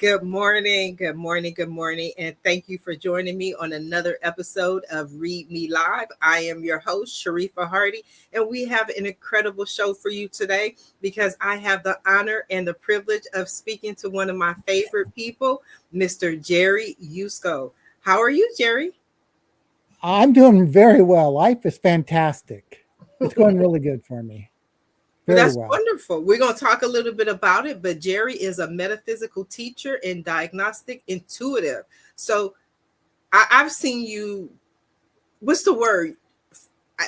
Good morning, good morning, good morning, and thank you for joining me on another episode of Read Me Live. I am your host, Sharifah Hardie, and we have an incredible show for you today because I have the honor and the privilege of speaking to one of my favorite people, Mr. Jerry Yusko. How are you, Jerry? I'm doing very well. Life is fantastic. It's going really good for me. Very That's well. wonderful. We're going to talk a little bit about it, but Jerry is a metaphysical teacher and diagnostic intuitive. So I've seen you. What's the word? I,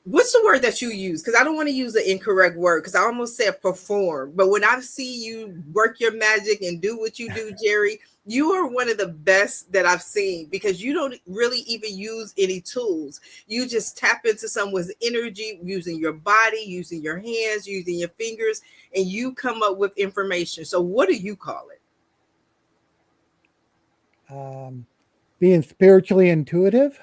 what's the word that you use? Because I don't want to use the incorrect word because I almost said perform. But when I see you work your magic and do what you do, Jerry, you are one of the best that I've seen because you don't really even use any tools. You just tap into someone's energy using your body, using your hands, using your fingers, and you come up with information. So, what do you call it? Um, Being spiritually intuitive.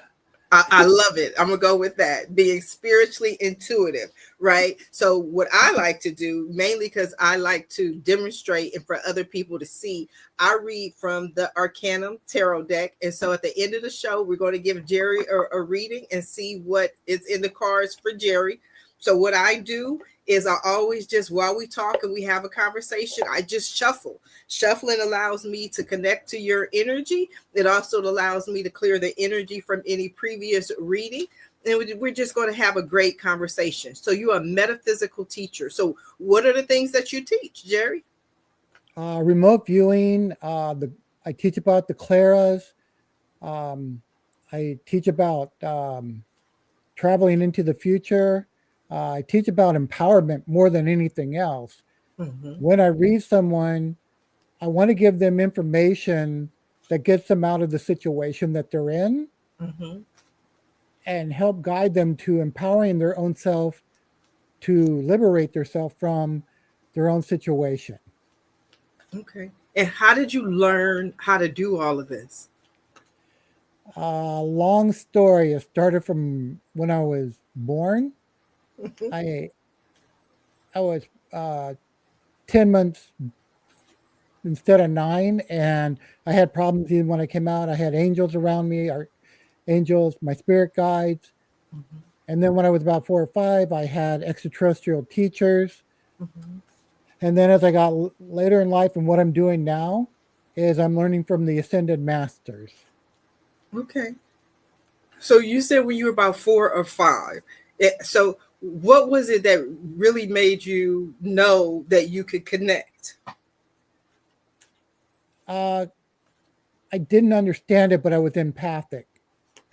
I love it. I'm gonna go with that. Being spiritually intuitive, right? So what I like to do, mainly because I like to demonstrate and for other people to see, I read from the Arcanum Tarot deck. And so at the end of the show, we're going to give Jerry a reading and see what is in the cards for Jerry. So what I do is I always just while we talk and we have a conversation, I just shuffle. Shuffling allows me to connect to your energy. It also allows me to clear the energy from any previous reading. And we're just going to have a great conversation. So you're a metaphysical teacher. So what are the things that you teach, Jerry? Remote viewing. I teach about the claras. Um, I teach about traveling into the future. I teach about empowerment more than anything else. Mm-hmm. When I read someone, I want to give them information that gets them out of the situation that they're in Mm-hmm. and help guide them to empowering their own self to liberate themselves from their own situation. Okay. And how did you learn how to do all of this? Long story. It started from when I was born. Mm-hmm. I I was uh, 10 months instead of 9, and I had problems even when I came out. I had angels around me, our angels, my spirit guides, Mm-hmm. and then when I was about 4 or 5, I had extraterrestrial teachers. Mm-hmm. And then as I got later in life, and what I'm doing now is I'm learning from the ascended masters. Okay. So you said when you were about 4 or 5. So what was it that really made you know that you could connect? Uh, I didn't understand it, but I was empathic.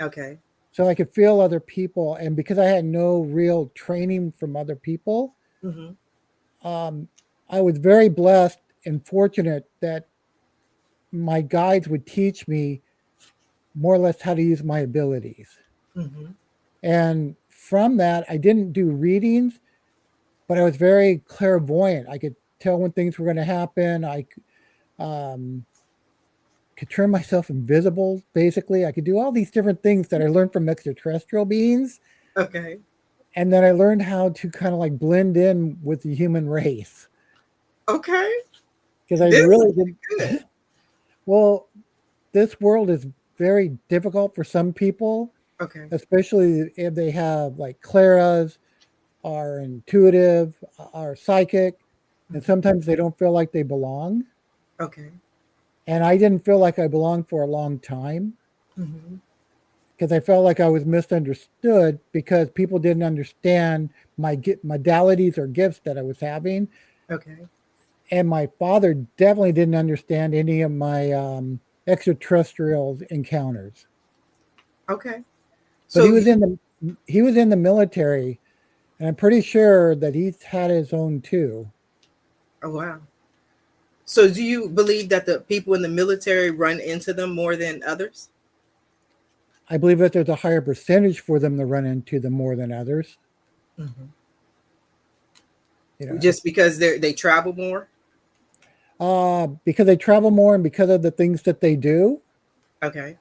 Okay. So I could feel other people. And because I had no real training from other people, Mm-hmm. um, I was very blessed and fortunate that my guides would teach me more or less how to use my abilities. Mm-hmm. And from that, I didn't do readings, but I was very clairvoyant. I could tell when things were going to happen. I um, could turn myself invisible, basically. I could do all these different things that I learned from extraterrestrial beings. Okay. And then I learned how to kind of like blend in with the human race Okay. because I This really is didn't. good. Well, this world is very difficult for some people, Okay. especially if they have like claras, are intuitive, are psychic, and Mm-hmm. sometimes they don't feel like they belong. Okay. And I didn't feel like I belonged for a long time Mm-hmm. because I felt like I was misunderstood because people didn't understand my modalities or gifts that I was having. Okay. And my father definitely didn't understand any of my extraterrestrial encounters. Okay. But So you he was in the military, and I'm pretty sure that he's had his own too. oh wow. So do you believe that the people in the military run into them more than others? I believe that there's a higher percentage for them to run into them more than others. Mm-hmm. You know, Just because they travel more? because they travel more and because of the things that they do Okay.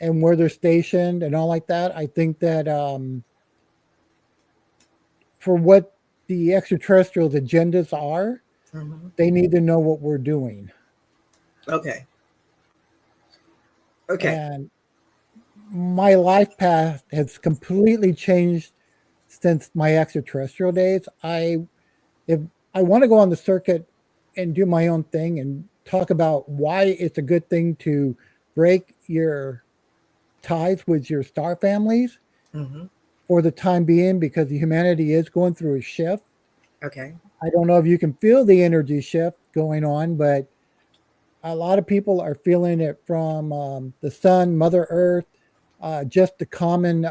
and where they're stationed and all like that. I think that for what the extraterrestrials' agendas are, Mm-hmm. they need to know what we're doing. Okay. Okay. And my life path has completely changed since my extraterrestrial days. If I want to go on the circuit and do my own thing and talk about why it's a good thing to break your ties with your star families Mm-hmm. for the time being, because humanity is going through a shift. Okay. I don't know if you can feel the energy shift going on, but a lot of people are feeling it from the sun, Mother Earth, just the common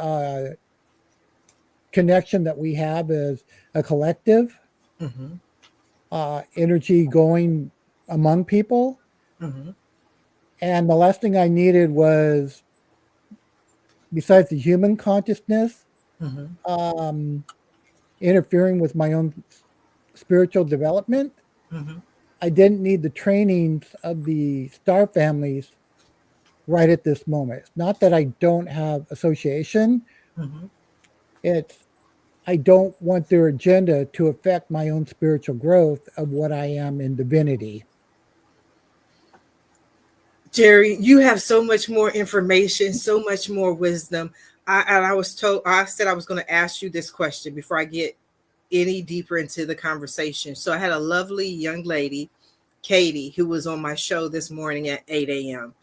connection that we have as a collective, Mm-hmm. energy going among people. Mm-hmm. And the last thing I needed was, besides the human consciousness, Mm-hmm. um, interfering with my own spiritual development, Mm-hmm. I didn't need the trainings of the star families right at this moment. It's not that I don't have association, Mm-hmm. it's I don't want their agenda to affect my own spiritual growth of what I am in divinity. Jerry, you have so much more information, so much more wisdom. I was told, I said I was going to ask you this question before I get any deeper into the conversation. So I had a lovely young lady, Katie, who was on my show this morning at 8 a.m.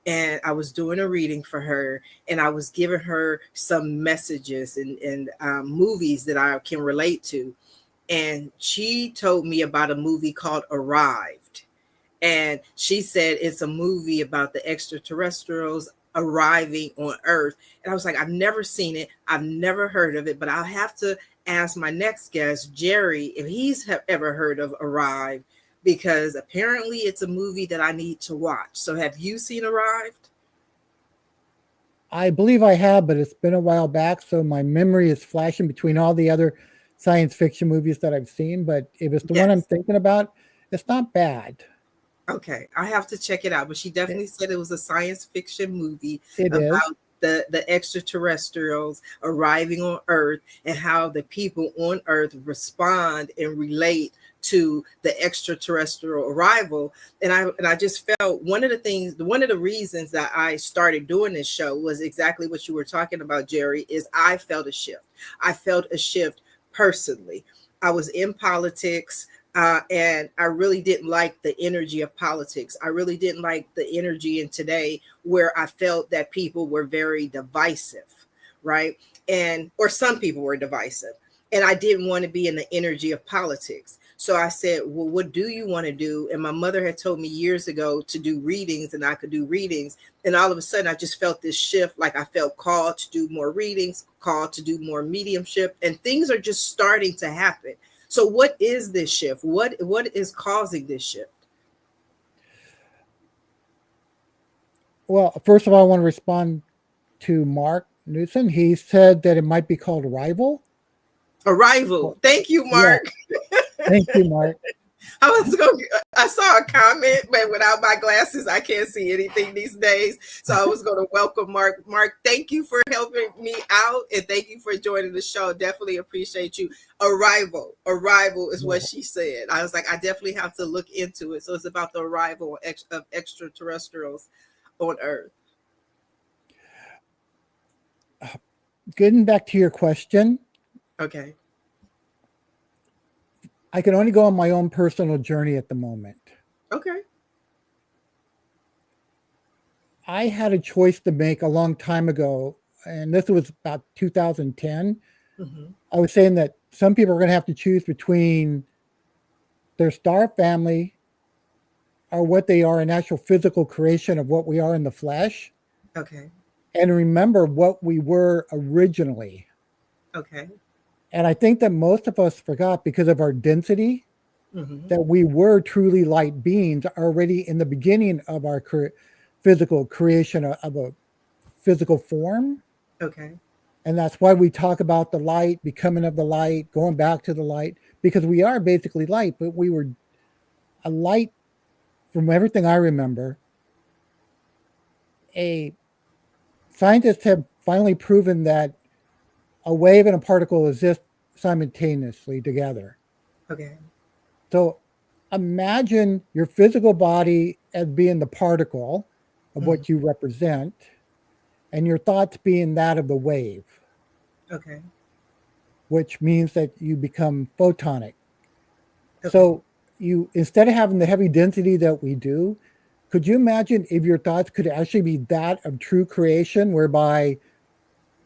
And I was doing a reading for her, and I was giving her some messages and movies that I can relate to. And she told me about a movie called Arrived. And she said it's a movie about the extraterrestrials arriving on Earth. And I was like, I've never seen it, I've never heard of it, but I'll have to ask my next guest, Jerry, if he's ever heard of Arrived, because apparently it's a movie that I need to watch. So have you seen Arrived? I believe I have, but it's been a while back, so my memory is flashing between all the other science fiction movies that I've seen. But if it's the one I'm Yes. thinking about, it's not bad. Okay, I have to check it out. But she It, definitely said it was a science fiction movie it is. about the extraterrestrials arriving on Earth and how the people on Earth respond and relate to the extraterrestrial arrival. And I just felt one of the reasons that I started doing this show was exactly what you were talking about, Jerry, is I felt a shift. I felt a shift personally. I was in politics. And I really didn't like the energy of politics. I really didn't like the energy in today where I felt that people were very divisive, right? And or some people were divisive. And I didn't want to be in the energy of politics. So I said, well, what do you want to do? And my mother had told me years ago to do readings, and I could do readings. And all of a sudden, I just felt this shift, like I felt called to do more readings, called to do more mediumship, and things are just starting to happen. So what is this shift? What is causing this shift? Well, first of all, I want to respond to Mark Newson. He said that it might be called Arrival. Arrival. Well, Thank you, yeah, Mark. thank you, Mark. I was going. I saw a comment, but without my glasses, I can't see anything these days. So I was going to welcome Mark. Mark, thank you for helping me out, and thank you for joining the show. Definitely appreciate you. Arrival. Arrival is what Well, she said. I was like, I definitely have to look into it. So it's about the arrival of extraterrestrials on Earth. getting back to your question, Okay. I can only go on my own personal journey at the moment. Okay. I had a choice to make a long time ago, and this was about 2010. Mm-hmm. I was saying that some people are going to have to choose between their star family or what they are, an actual physical creation of what we are in the flesh, Okay. and remember what we were originally. Okay. And I think that most of us forgot, because of our density, Mm-hmm. that we were truly light beings already in the beginning of our physical creation of a physical form. Okay. And that's why we talk about the light, becoming of the light, going back to the light, because we are basically light, but we were a light. From everything I remember, a scientists have finally proven that a wave and a particle exist simultaneously together. Okay. So imagine your physical body as being the particle of Mhm. what you represent, and your thoughts being that of the wave, Okay. which means that you become photonic. Okay. So you, instead of having the heavy density that we do, could you imagine if your thoughts could actually be that of true creation, whereby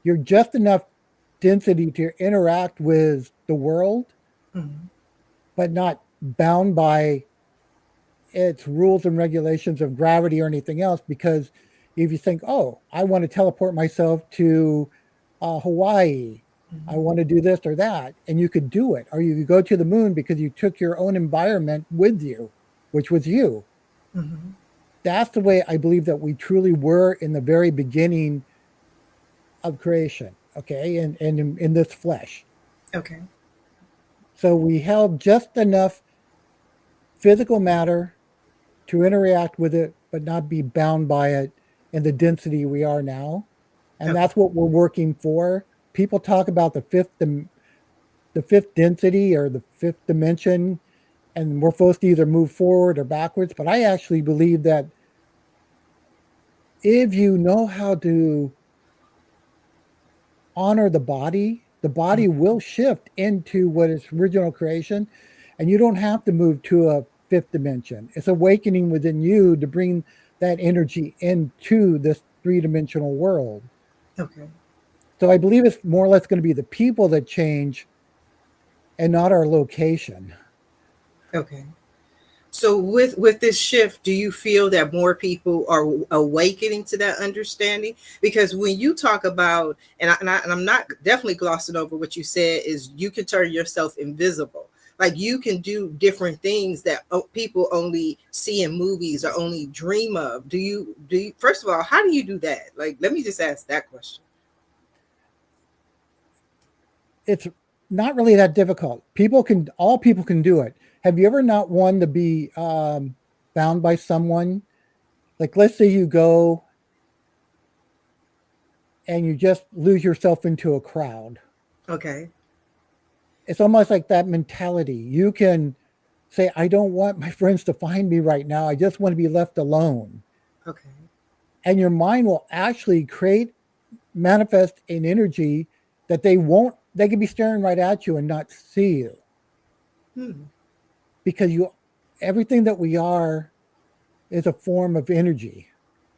you're just enough density to interact with the world, Mhm. but not bound by its rules and regulations of gravity or anything else? Because if you think, oh, I want to teleport myself to Hawaii, I Mhm. want to do this or that, and you could do it, or you could go to the moon because you took your own environment with you, which was you. Mhm. That's the way I believe that we truly were in the very beginning of creation, okay, and in this flesh. Okay. So we held just enough physical matter to interact with it, but not be bound by it in the density we are now. And Okay. that's what we're working for. People talk about the fifth density or the fifth dimension, and we're supposed to either move forward or backwards. But I actually believe that if you know how to honor the Mhm. body will shift into what its original creation, and you don't have to move to a fifth dimension. It's awakening within you to bring that energy into this three-dimensional world. Okay. So I believe it's more or less going to be the people that change and not our location. Okay. So with this shift, do you feel that more people are awakening to that understanding? Because when you talk about, and I'm not definitely glossing over what you said, is you can turn yourself invisible. Like you can do different things that people only see in movies or only dream of. Do you first of all, how do you do that? Like, let me just ask that question. It's not really that difficult. All people can do it. Have you ever not wanted to be found by someone? Like, let's say you go and you just lose yourself into a crowd. Okay. It's almost like that mentality. You can say, I don't want my friends to find me right now. I just want to be left alone. Okay. And your mind will actually manifest an energy that they could be staring right at you and not see you, Hmm. because everything that we are is a form of energy.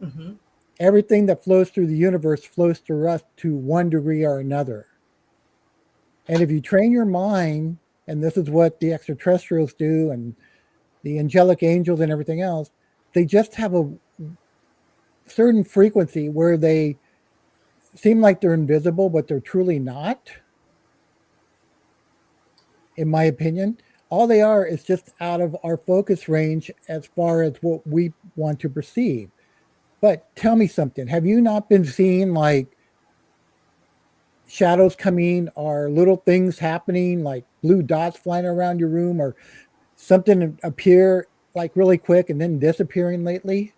Mm-hmm. Everything that flows through the universe flows through us to one degree or another. And if you train your mind, and this is what the extraterrestrials do, and the angelic angels and everything else, they just have a certain frequency where they seem like they're invisible, but they're truly not, in my opinion. All they are is just out of our focus range as far as what we want to perceive. But tell me something. Have you not been seeing like shadows coming or little things happening, like blue dots flying around your room, or something appear like really quick and then disappearing lately?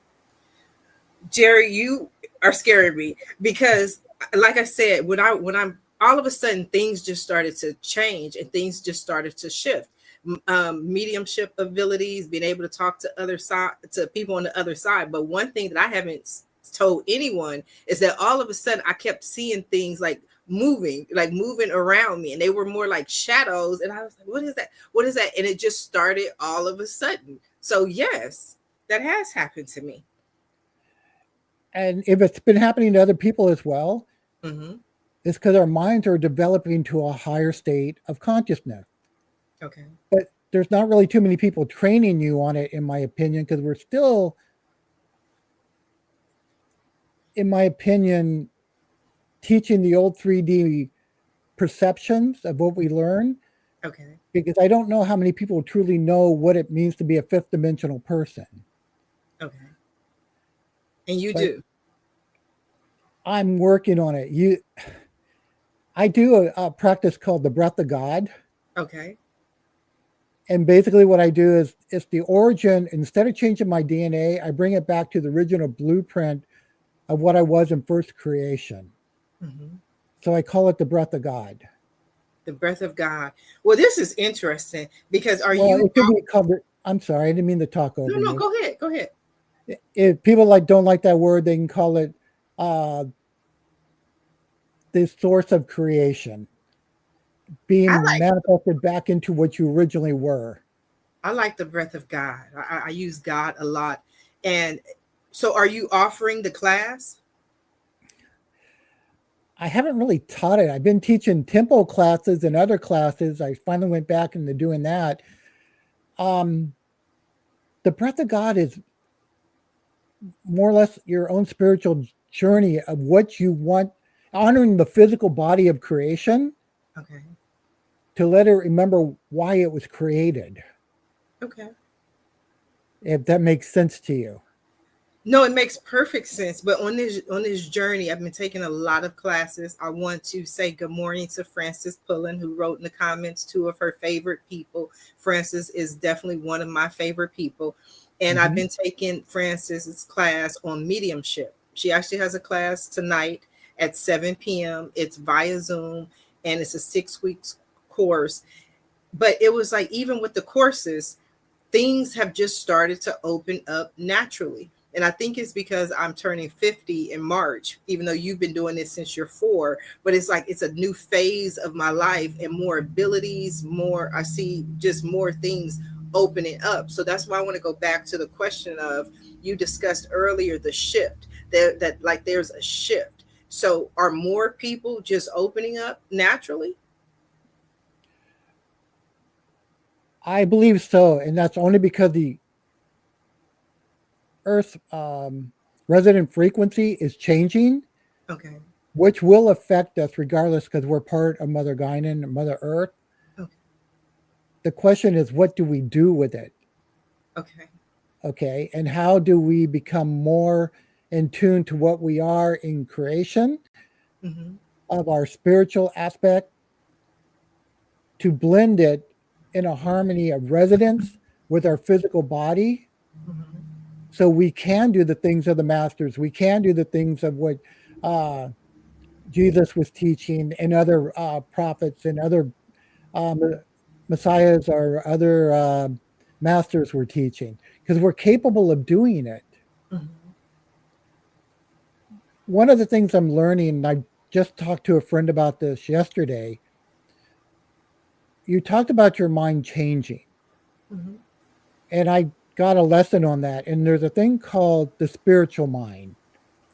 Jerry, you are scaring me because, like I said, when I'm all of a sudden things just started to change and things just started to shift. Mediumship abilities, being able to talk to other side to people on the other side. But one thing that I haven't told anyone is that all of a sudden I kept seeing things like moving around me, and they were more like shadows. And I was like, "What is that? What is that?" And it just started all of a sudden. So yes, that has happened to me. And if it's been happening to other people as well, Hmm. it's because our minds are developing to a higher state of consciousness. Okay. But there's not really too many people training you on it, in my opinion, because we're still, in my opinion, teaching the old 3D perceptions of what we learn, Okay. because I don't know how many people truly know what it means to be a fifth dimensional person. Okay. And you But do. I'm working on it. I do a practice called the breath of God. Okay. And basically, what I do is it's the origin. Instead of changing my DNA, I bring it back to the original blueprint of what I was in first creation. Hmm. So I call it the breath of God. The breath of God. Well, this is interesting because are Well, you? it could be called. I'm sorry, I didn't mean to talk No, over no. you. Go ahead. Go ahead. if people don't like that word, they can call it uh, the source of creation, I being like manifested back into what you originally were. I like the breath of God. I use God a lot. And so, are you offering the class? I haven't really taught it. I've been teaching tempo classes and other classes. I finally went back into doing that. Um, the breath of God is more or less your own spiritual journey of what you want, honoring the physical body of creation Okay. to let it remember why it was created, Okay. if that makes sense to you. No, it makes perfect sense. But on this journey, I've been taking a lot of classes. I want to say good morning to Frances Pullen, who wrote in the comments two of her favorite people. Frances is definitely one of my favorite people, and I've Mm-hmm. been taking Frances's class on mediumship. She actually has a class tonight at 7 p.m. It's via Zoom, and it's a 6 weeks course. But it was like even with the courses, things have just started to open up naturally. And I think it's because I'm turning 50 in March, even though you've been doing this since you're 4. But it's like it's a new phase of my life and more abilities, more, I see just more things opening up. So that's why I want to go back to the question of you discussed earlier the shift, that like there's a shift. So are more people just opening up naturally? I believe so. And that's only because the Earth's resident frequency is changing, Okay. which will affect us regardless because we're part of Mother Guinan and Mother Earth. Okay. The question is, what do we do with it? Okay. Okay. And how do we become more in tune to what we are in creation Mm-hmm. of our spiritual aspect to blend it in a harmony of resonance with our physical body Mm-hmm. so we can do the things of the masters. We can do the things of what uh, Jesus was teaching and other prophets and other um, messiahs or other masters were teaching because we're capable of doing it. Mm-hmm. One of the things I'm learning, and I just talked to a friend about this yesterday, you talked about your mind changing, Mm-hmm. and I got a lesson on that. And there's a thing called the spiritual mind,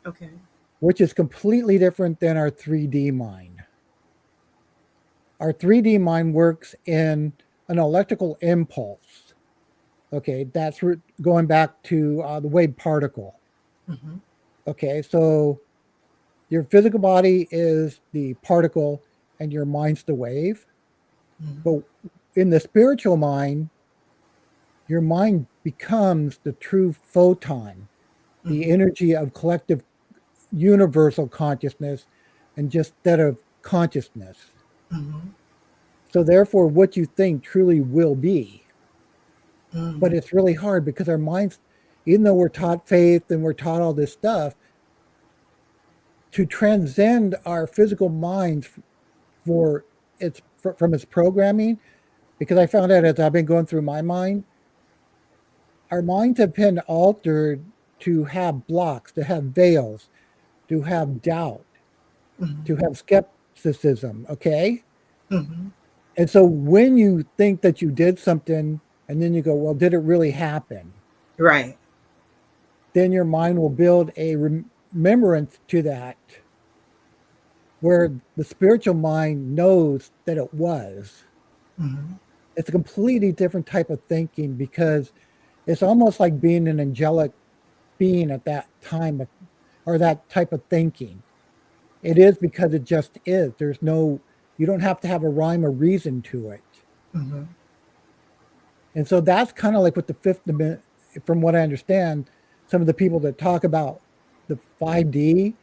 Okay. which is completely different than our 3D mind. Our 3D mind works in an electrical impulse. Okay, that's going back to the wave particle. Mm-hmm. Okay, so your physical body is the particle and your mind's the wave. Mm-hmm. But in the spiritual mind, your mind becomes the true photon, the Mm-hmm. energy of collective universal consciousness and just that of consciousness. Mm-hmm. So therefore what you think truly will be. But Mm. it's really hard because our minds, even though we're taught faith and we're taught all this stuff, to transcend our physical minds for from its programming, because I found out as I've been going through my mind, our minds have been altered to have blocks, to have veils, to have doubt, to Mhm. have skepticism. Okay. Mhm. And so when you think that you did something and then you go, well, did it really happen? Right. Then your mind will build a remembrance to that where the spiritual mind knows that it was. Mhm. It's a completely different type of thinking because it's almost like being an angelic being at that time of, or that type of thinking. It is because it just is. There's no, you don't have to have a rhyme or reason to it. Mhm. And so that's kind of like what the fifth dimension, from what I understand, some of the people that talk about the 5D,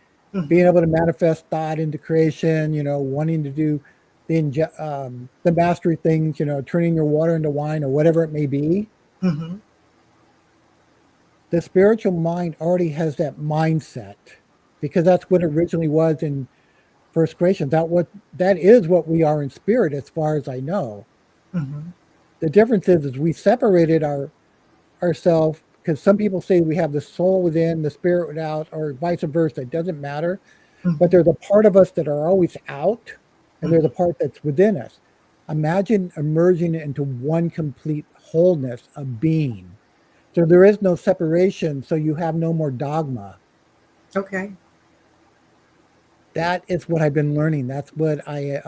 being Mhm. able to manifest thought into creation, wanting to do the mastery things, turning your water into wine or whatever it may be. Mhm. The spiritual mind already has that mindset because that's what it originally was in first creation. That is what we are in spirit, as far as I know. Mhm. The difference is we separated ourselves because some people say we have the soul within, the spirit without, or vice versa. It doesn't matter. But Mhm. there's a part of us that are always out, and there's a Mhm. part that's within us. Imagine emerging into one complete wholeness of being. So there is no separation, so you have no more dogma. Okay. That is what I've been learning. That's what I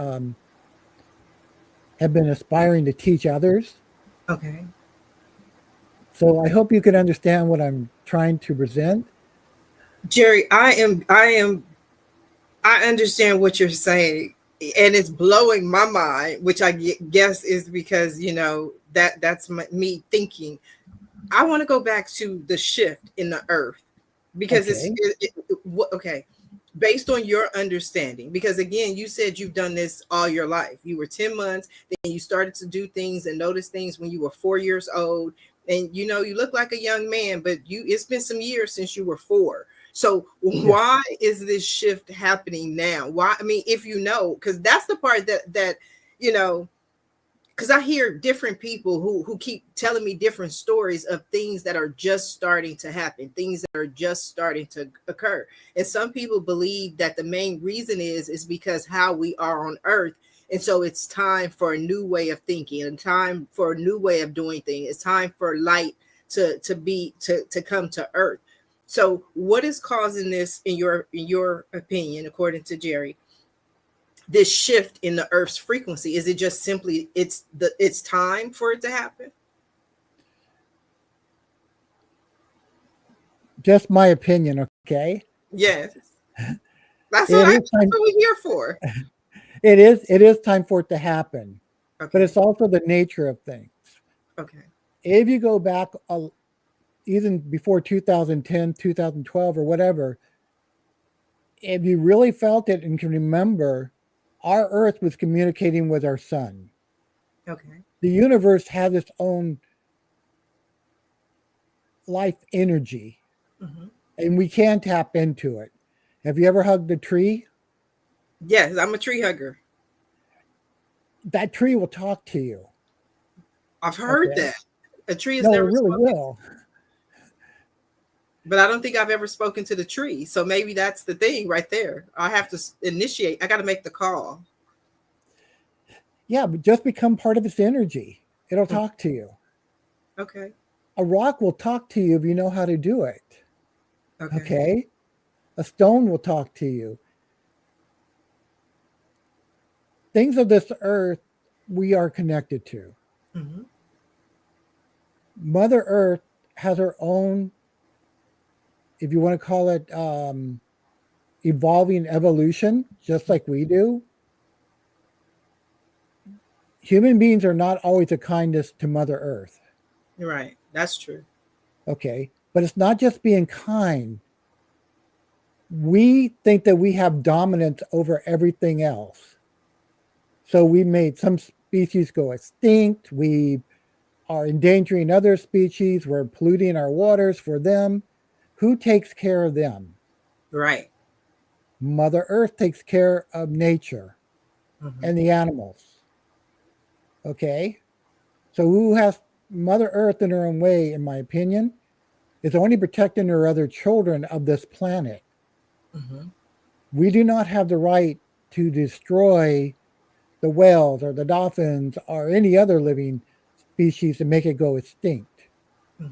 have been aspiring to teach others. Okay. So I hope you can understand what I'm trying to present. Jerry, I understand what you're saying, and it's blowing my mind, which I guess is because that's me thinking. I want to go back to the shift in the earth because Okay. okay, based on your understanding, because again, you said you've done this all your life. You were 10 months, then you started to do things and notice things when you were 4 years old. And you look like a young man, but it's been some years since you were four. So Yes. why is this shift happening now? Why? I mean, if because that's the part that you know because I hear different people who keep telling me different stories of things that are just starting to happen, things that are just starting to occur. And some people believe that the main reason is because how we are on earth. And so it's time for a new way of thinking and time for a new way of doing things. It's time for light to come to earth. So what is causing this in your opinion, according to Jerry? This shift in the earth's frequency? Is it just simply it's time for it to happen? Just my opinion, okay? Yes, that's It is that's time what we're here for. it is time for it to happen. But Okay. it's also the nature of things. Okay. If you go back even before 2010, 2012 or whatever, if you really felt it and can remember, our earth was communicating with our sun. Okay. The universe has its own life energy, Hmm. and we can tap into it. Have you ever hugged a tree? Yes, I'm a tree hugger. That tree will talk to you. I've heard Okay. that a tree has No, it never really spoken, will. but I don't think I've ever spoken to the tree. So maybe that's the thing right there. I have to initiate. I got to make the call. Yeah, but just become part of its energy. It'll Mm. talk to you. Okay. A rock will talk to you if you know how to do it. Okay. Okay. A stone will talk to you. Things of this earth we are connected to. Hmm. Mother Earth has her own, if you want to call it, evolving evolution, just like we do. Human beings are not always the kindest to Mother Earth. Right. That's true. Okay. But it's not just being kind. We think that we have dominance over everything else. So we made some species go extinct. We are endangering other species. We're polluting our waters for them. Who takes care of them? Right. Mother Earth takes care of nature Hmm. and the animals. Okay. So who has Mother Earth in her own way, in my opinion, is only protecting her other children of this planet. Hmm. We do not have the right to destroy the whales or the dolphins or any other living species to make it go extinct. Hmm.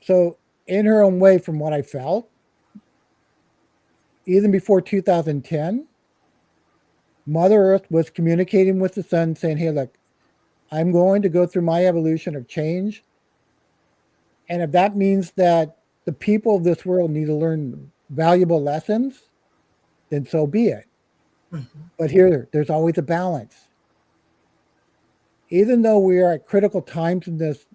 So, in her own way, from what I felt, even before 2010, Mother Earth was communicating with the sun saying, hey, look, I'm going to go through my evolution of change. And if that means that the people of this world need to learn valuable lessons, then so be it. Hmm. But here, there's always a balance. Even though we are at critical times in this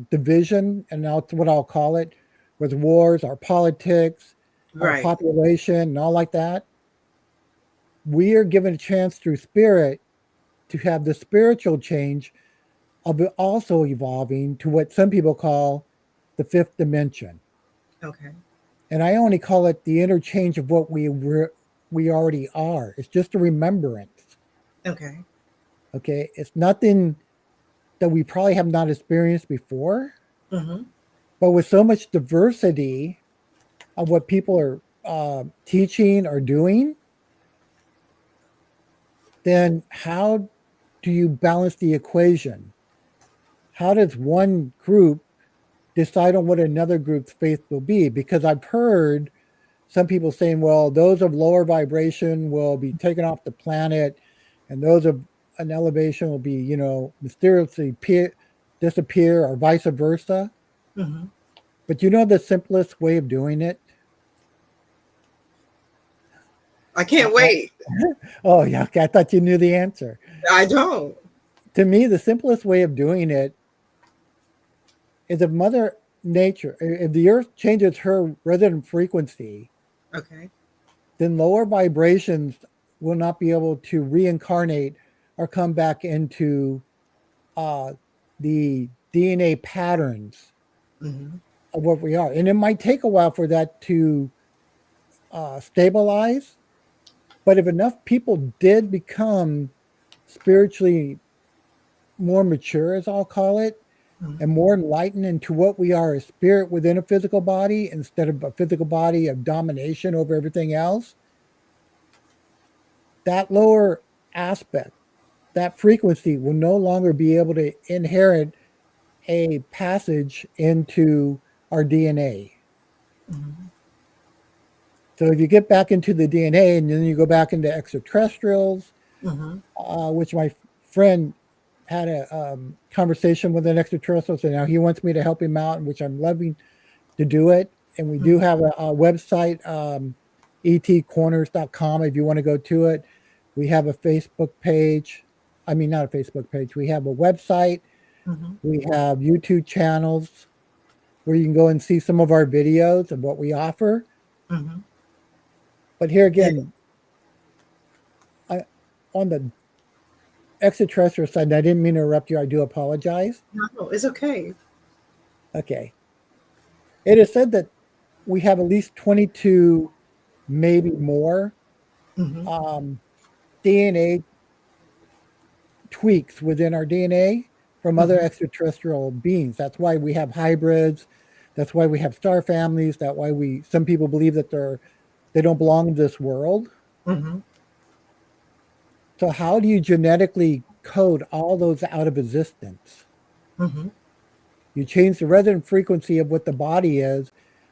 division, and that's what I'll call it, with wars, our politics, our Right. population, and all like that, we are given a chance through spirit to have the spiritual change of it also evolving to what some people call the fifth dimension. Okay. And I only call it the interchange of what we already are. It's just a remembrance. Okay. Okay, it's nothing that we probably have not experienced before. Mm-hmm. But with so much diversity of what people are teaching or doing, then how do you balance the equation? How does one group decide on what another group's faith will be? Because I've heard some people saying, well, those of lower vibration will be taken off the planet, and those of an elevation will be, mysteriously disappear, or vice versa. Mm-hmm. But you know the simplest way of doing it? I I, can't I, wait. oh, yeah, okay, I thought you knew the answer. I don't. To me, the simplest way of doing it is if Mother Nature, if the Earth changes her resonant frequency, Okay. then lower vibrations will not be able to reincarnate or come back into uh, the DNA patterns Mm-hmm. of what we are. And it might take a while for that to stabilize. But if enough people did become spiritually more mature, as I'll call it, Mm-hmm. and more enlightened into what we are, a spirit within a physical body instead of a physical body of domination over everything else, that lower aspect, that frequency will no longer be able to inherit a passage into our DNA. Mm-hmm. So if you get back into the DNA and then you go back into extraterrestrials, Mm-hmm. which my friend had a conversation with an extraterrestrial, so now he wants me to help him out, which I'm loving to do it. And we do Mm-hmm. have a website, etcorners.com, if you want to go to it. We have a Facebook page. I mean, not a Facebook page. We have a website. Mm-hmm. We have YouTube channels where you can go and see some of our videos of what we offer. Mm-hmm. But here Yeah. again, I, on the extraterrestrial side, and I didn't mean to interrupt you. I do apologize. No, it's okay. Okay. It is said that we have at least 22, maybe more, Mm-hmm. um, DNA tweaks within our DNA from other Mm-hmm. extraterrestrial beings. That's why we have hybrids. That's why we have star families. That's why some people believe that they don't belong in this world. Mm-hmm. So how do you genetically code all those out of existence? Mm-hmm. You change the resonant frequency of what the body is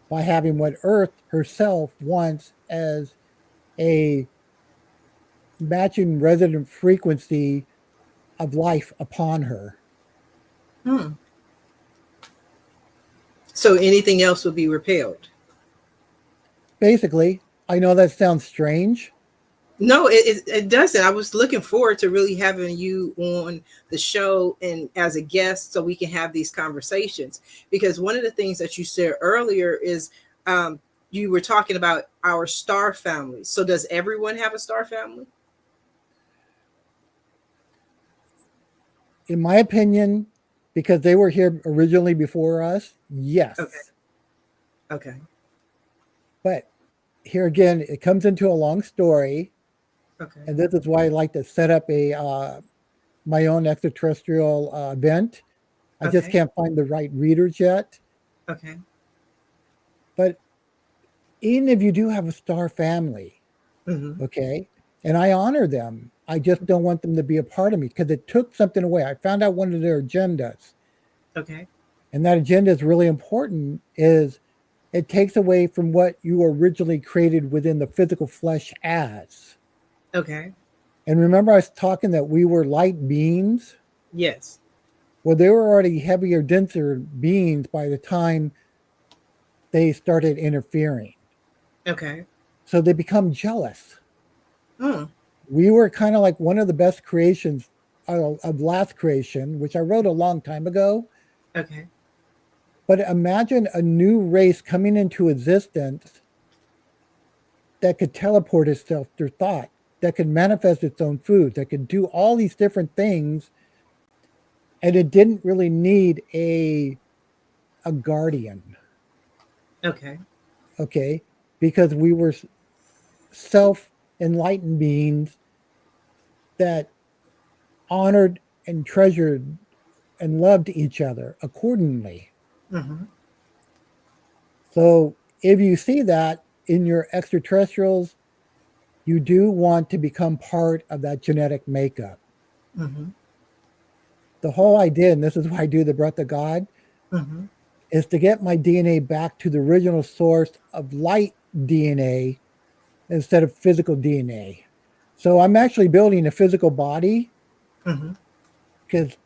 by having what Earth herself wants as a matching resonant frequency of life upon her. Hmm. So anything else would be repelled. Basically, I know that sounds strange. No, it doesn't. I was looking forward to really having you on the show and as a guest so we can have these conversations. Because one of the things that you said earlier is you were talking about our star family. So does everyone have a star family? In my opinion, because they were here originally before us, Okay. yes. Okay. But here again, it comes into a long story. Okay. And this is why I like to set up my own extraterrestrial event. I just Okay. can't find the right readers yet. Okay. But even if you do have a star family, Mm-hmm. okay, and I honor them, I just don't want them to be a part of me because it took something away. I found out one of their agendas, Okay. and that agenda is really important, is it takes away from what you originally created within the physical flesh as. Okay. And remember I was talking that we were light beings? Yes. Well, they were already heavier, denser beings by the time they started interfering. Okay. So they become jealous. Hmm. We were kind of like one of the best creations of last creation, which I wrote a long time ago. Okay. But imagine a new race coming into existence that could teleport itself through thought, that could manifest its own food, that could do all these different things, and it didn't really need a guardian, Okay. okay? Because we were self enlightened beings that honored and treasured and loved each other accordingly. Mm-hmm. So if you see that in your extraterrestrials, you do want to become part of that genetic makeup. Mm-hmm. The whole idea, and this is why I do the breath of God, Mm-hmm. is to get my DNA back to the original source of light DNA instead of physical DNA. So I'm actually building a physical body Mm-hmm. because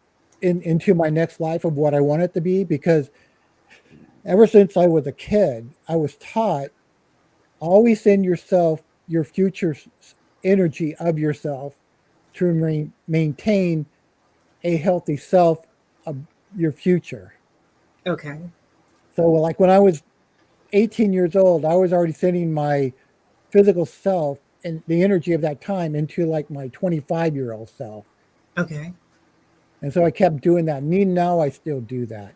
into my next life of what I want it to be. Because ever since I was a kid, I was taught always send yourself your future energy of yourself to maintain a healthy self of your future. Okay. So, like when I was 18 years old, I was already sending my physical self and the energy of that time into like my 25-year-old self. Okay. And so I kept doing that. And even now I still do that.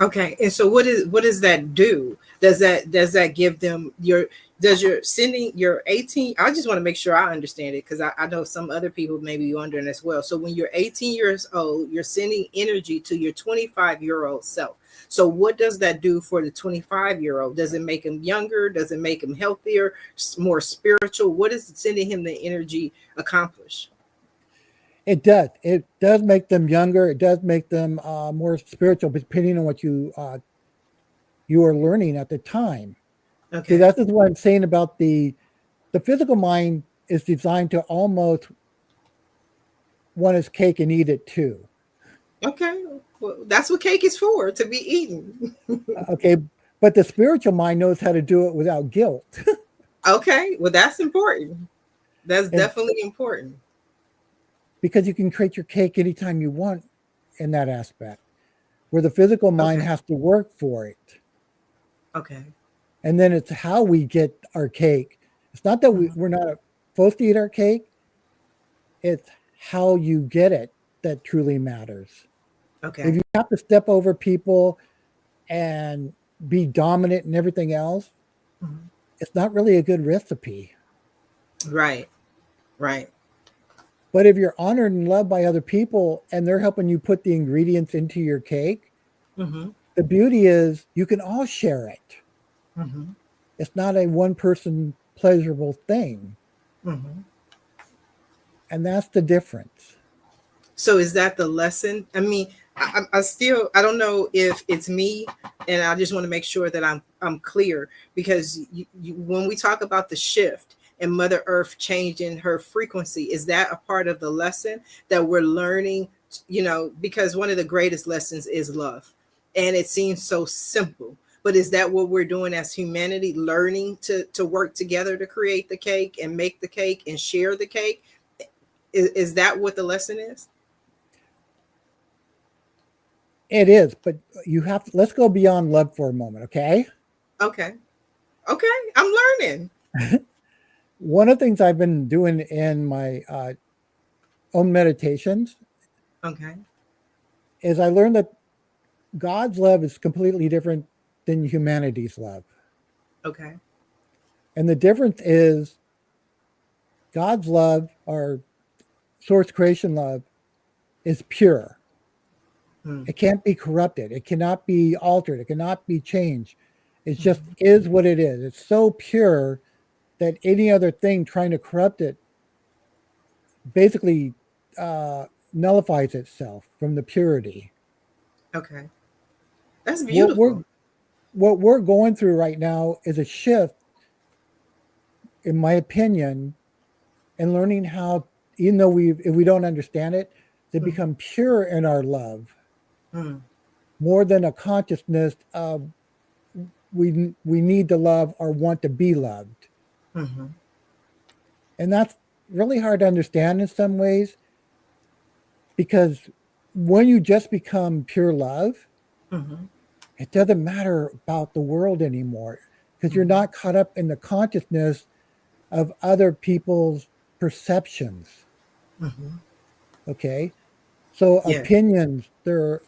Okay. And so what does that do? Does that give them your does your sending your 18? I just want to make sure I understand it because I know some other people maybe you wondering as well. So when you're 18 years old, you're sending energy to your 25-year-old self. So what does that do for the 25-year-old? Does it make him younger? Does it make him healthier, more spiritual? What is sending him the energy accomplish? It does. It does make them younger. It does make them more spiritual, depending on what you are learning at the time. See, Okay. that's just what I'm saying about the physical mind is designed to almost want its cake and eat it too. Okay. Well, that's what cake is for, to be eaten. Okay, but the spiritual mind knows how to do it without guilt. Okay. Well, that's important. That's And definitely important. because you can create your cake anytime you want in that aspect, where the physical mind Okay. has to work for it. Okay. And then it's how we get our cake. It's not that Mhm. we're not supposed to eat our cake, it's how you get it that truly matters. If Okay. you have to step over people and be dominant and everything else, Mhm. it's not really a good recipe. Right. Right. But if you're honored and loved by other people and they're helping you put the ingredients into your cake, Hmm. the beauty is you can all share it. Hmm. It's not a one person pleasurable thing. Hmm. And that's the difference. So is that the lesson? I mean, I still I don't know if it's me, and I just want to make sure that I'm clear because when we talk about the shift and Mother Earth changing her frequency, is that a part of the lesson that we're learning? You know, because one of the greatest lessons is love, and it seems so simple. But is that what we're doing as humanity, learning to work together to create the cake and make the cake and share the cake? Is that what the lesson is? It is, but you have to, let's go beyond love for a moment, okay? Okay. Okay. I'm learning. One of the things I've been doing in my own meditations Okay. is I learned that God's love is completely different than humanity's love. Okay. And the difference is God's love, or source creation love, is pure. Hmm. It can't be corrupted. It cannot be altered. It cannot be changed. It just Mhm. is what it is. It's so pure that any other thing trying to corrupt it basically uh, nullifies itself from the purity. Okay. That's What we're beautiful. what we're going through right now is a shift, in my opinion, in learning how, even though we if we don't understand it, to Hmm. become pure in our love, Hmm. more than a consciousness of we need to love or want to be loved. Hmm. And that's really hard to understand in some ways because when you just become pure love, Hmm. it doesn't matter about the world anymore because you're Hmm. not caught up in the consciousness of other people's perceptions. Hmm. Okay. So Yeah. opinions, their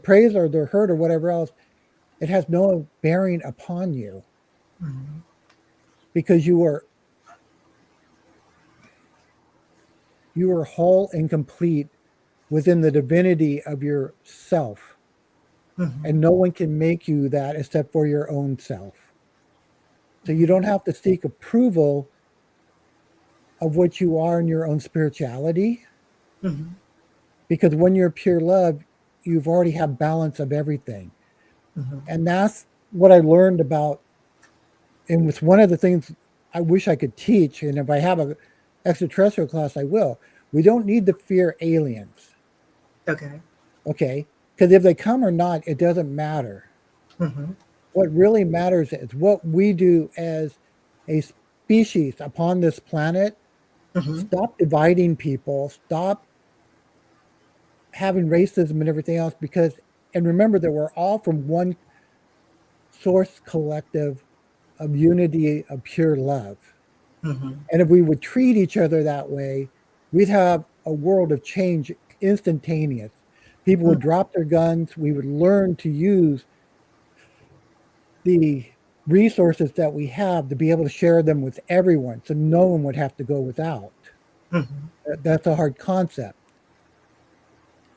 praise or their hurt or whatever else, it has no bearing upon you Hmm. because you are whole and complete within the divinity of yourself. And no one can make you that except for your own self. So you don't have to seek approval of what you are in your own spirituality, because when you're pure love, you've already have balance of everything. And that's what I learned about. And with one of the things I wish I could teach, and if I have a extraterrestrial class, I will. We don't need to fear aliens, Okay. okay? Because if they come or not, it doesn't matter. What really matters is what we do as a species upon this planet. Stop dividing people, stop having racism and everything else, because, and remember that we're all from one source collective of unity of pure love. And if we would treat each other that way, we'd have a world of change instantaneous. People would drop their guns. We would learn to use the resources that we have to be able to share them with everyone, so no one would have to go without. That's a hard concept.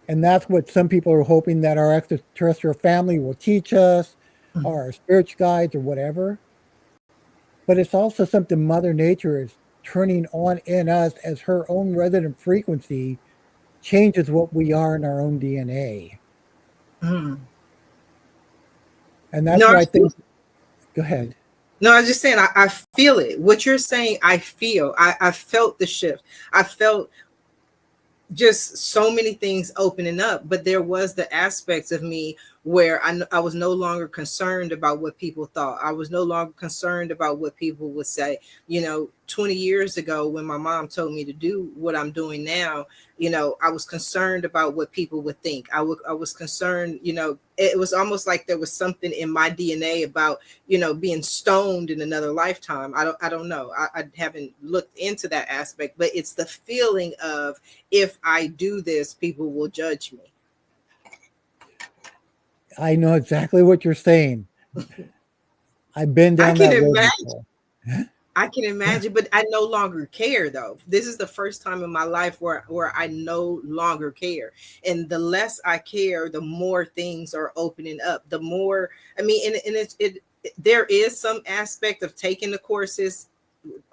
And that's what some people are hoping that our extraterrestrial family will teach us, or our spiritual guides, or whatever. But it's also something Mother Nature is turning on in us as her own resonant frequency changes what we are in our own DNA. And that's No, why I think, go ahead. no, I was just saying, I feel it. What you're saying, I feel. I felt the shift. I felt just so many things opening up, but there was the aspects of me where I was no longer concerned about what people thought. I was no longer concerned about what people would say. 20 years ago, when my mom told me to do what I'm doing now, I was concerned about what people would think. I was concerned, it was almost like there was something in my DNA about, being stoned in another lifetime. I don't know. I haven't looked into that aspect, but it's the feeling of, if I do this, people will judge me. I know exactly what you're saying. I've been I down can that road imagine. before. I can imagine, but I no longer care though. This is the first time in my life where I no longer care. And the less I care, the more things are opening up. The more, I mean, and there is some aspect of taking the courses,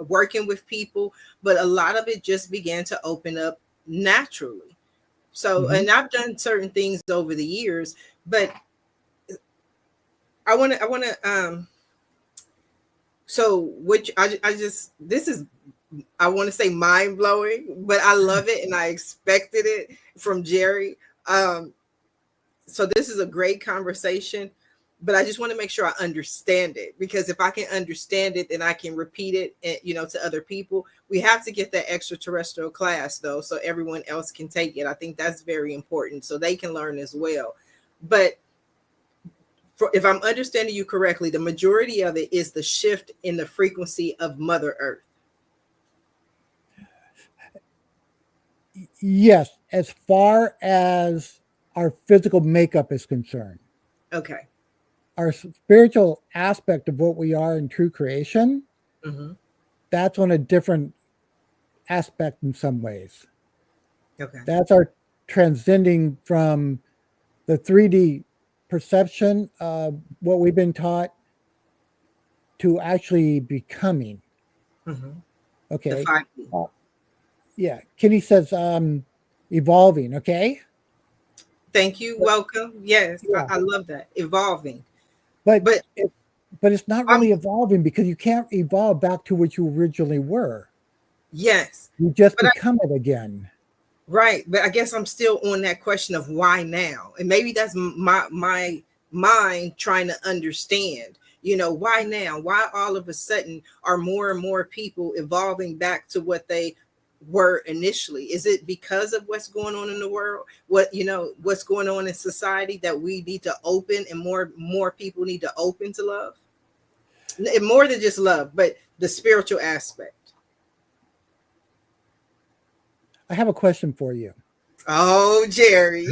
working with people, but a lot of it just began to open up naturally. So, and I've done certain things over the years, but I want to so which I just, this is, I want to say mind blowing, but I love it and I expected it from Jerry. So this is a great conversation, but I just want to make sure I understand it, because if I can understand it, then I can repeat it, to other people. We have to get that extraterrestrial class though, so everyone else can take it. I think that's very important, so they can learn as well. But if I'm understanding you correctly, the majority of it is the shift in the frequency of Mother Earth. Yes, as far as our physical makeup is concerned. Okay. Our spiritual aspect of what we are in true creation, that's on a different aspect in some ways. Okay. That's our transcending from the 3D perception of what we've been taught to actually becoming. Okay. Yeah. Kitty says evolving. Okay. Thank you. Welcome. Yes, Yeah. I love that. Evolving. But But it's not really evolving, because you can't evolve back to what you originally were. yes. You just But become it again. right. But I guess I'm still on that question of why now. And maybe that's my mind trying to understand, why now? Why all of a sudden are more and more people evolving back to what they were initially? Is it because of what's going on in the world? What's going on in society that we need to open, and more people need to open to love? And more than just love, but the spiritual aspect. I have a question for you. Oh, Jerry.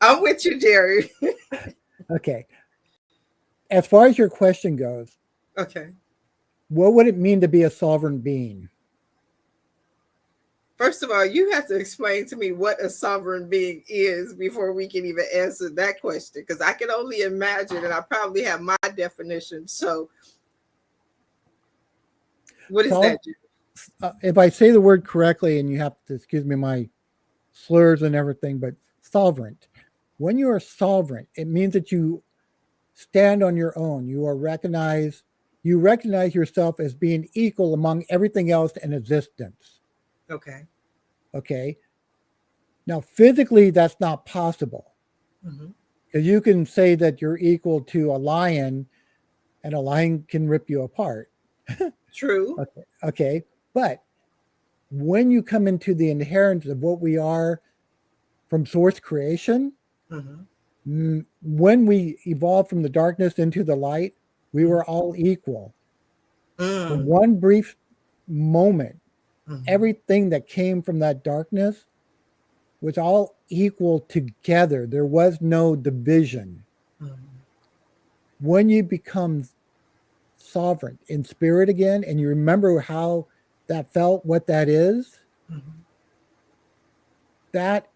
I'm with you, Jerry. Okay. As far as your question goes, Okay. what would it mean to be a sovereign being? First of all, you have to explain to me what a sovereign being is before we can even answer that question, because I can only imagine, and I probably have my definition. So, what is So, that? if I say the word correctly, and you have to excuse me my slurs and everything, but sovereign. When you are sovereign, it means that you stand on your own. You recognize yourself as being equal among everything else in existence. Okay. Okay. Now, physically, that's not possible Mm-hmm. because you can say that you're equal to a lion and a lion can rip you apart. True. Okay. Okay. But when you come into the inherence of what we are from source creation, Mm-hmm. when we evolved from the darkness into the light, we Mm-hmm. were all equal. For Mm. one brief moment, Mm-hmm. everything that came from that darkness was all equal together. There was no division. Mm-hmm. When you become sovereign in spirit again and you remember how that felt, what that is, Mm-hmm. that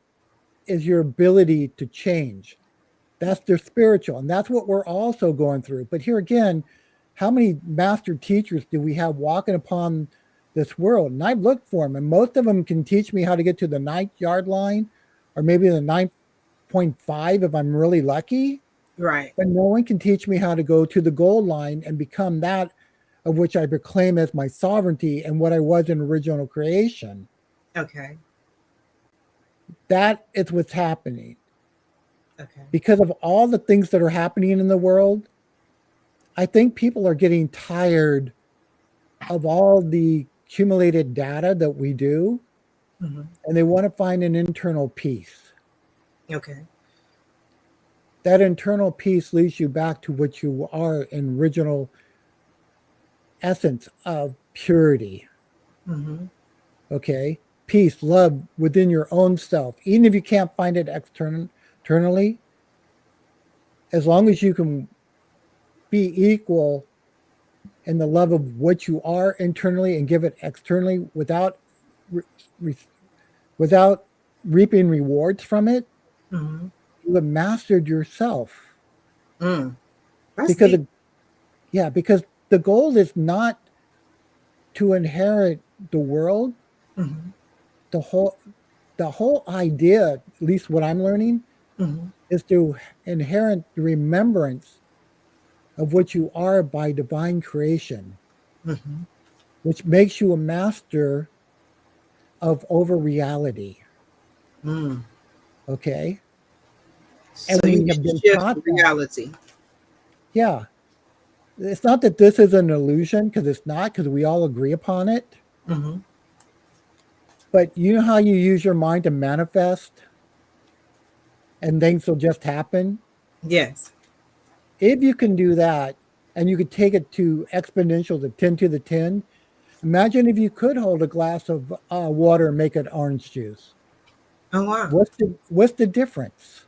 is your ability to change. That's their spiritual. And that's what we're also going through. But here again, how many master teachers do we have walking upon this world? And I've looked for them, and most of them can teach me how to get to the 9th yard line or maybe the 9.5 if I'm really lucky. Right. But no one can teach me how to go to the goal line and become that of which I proclaim as my sovereignty and what I was in original creation. Okay. That is what's happening. Okay. Because of all the things that are happening in the world, I think people are getting tired of all the accumulated data that we do, Mm-hmm. and they want to find an internal peace. Okay. That internal peace leads you back to what you are in original essence of purity. Mm-hmm. Okay? Peace, love within your own self. Even if you can't find it externally, as long as you can be equal in the love of what you are internally and give it externally re- re- without reaping rewards from it, Mm-hmm. you have mastered yourself. Mm. That's Because deep. because the goal is not to inherit the world. Mm-hmm. The whole idea, at least what I'm learning, Mm-hmm. is to inherit the remembrance of what you are by divine creation, Mm-hmm. which makes you a master of over reality. Mm. Okay. So And you we can have been shift taught that. reality. Yeah. It's not that this is an illusion, because it's not, because we all agree upon it. Mm-hmm. But you know how you use your mind to manifest and things will just happen? Yes. If you can do that and you could take it to exponential to 10 to the 10, imagine if you could hold a glass of water and make it orange juice. Oh wow. What's the difference?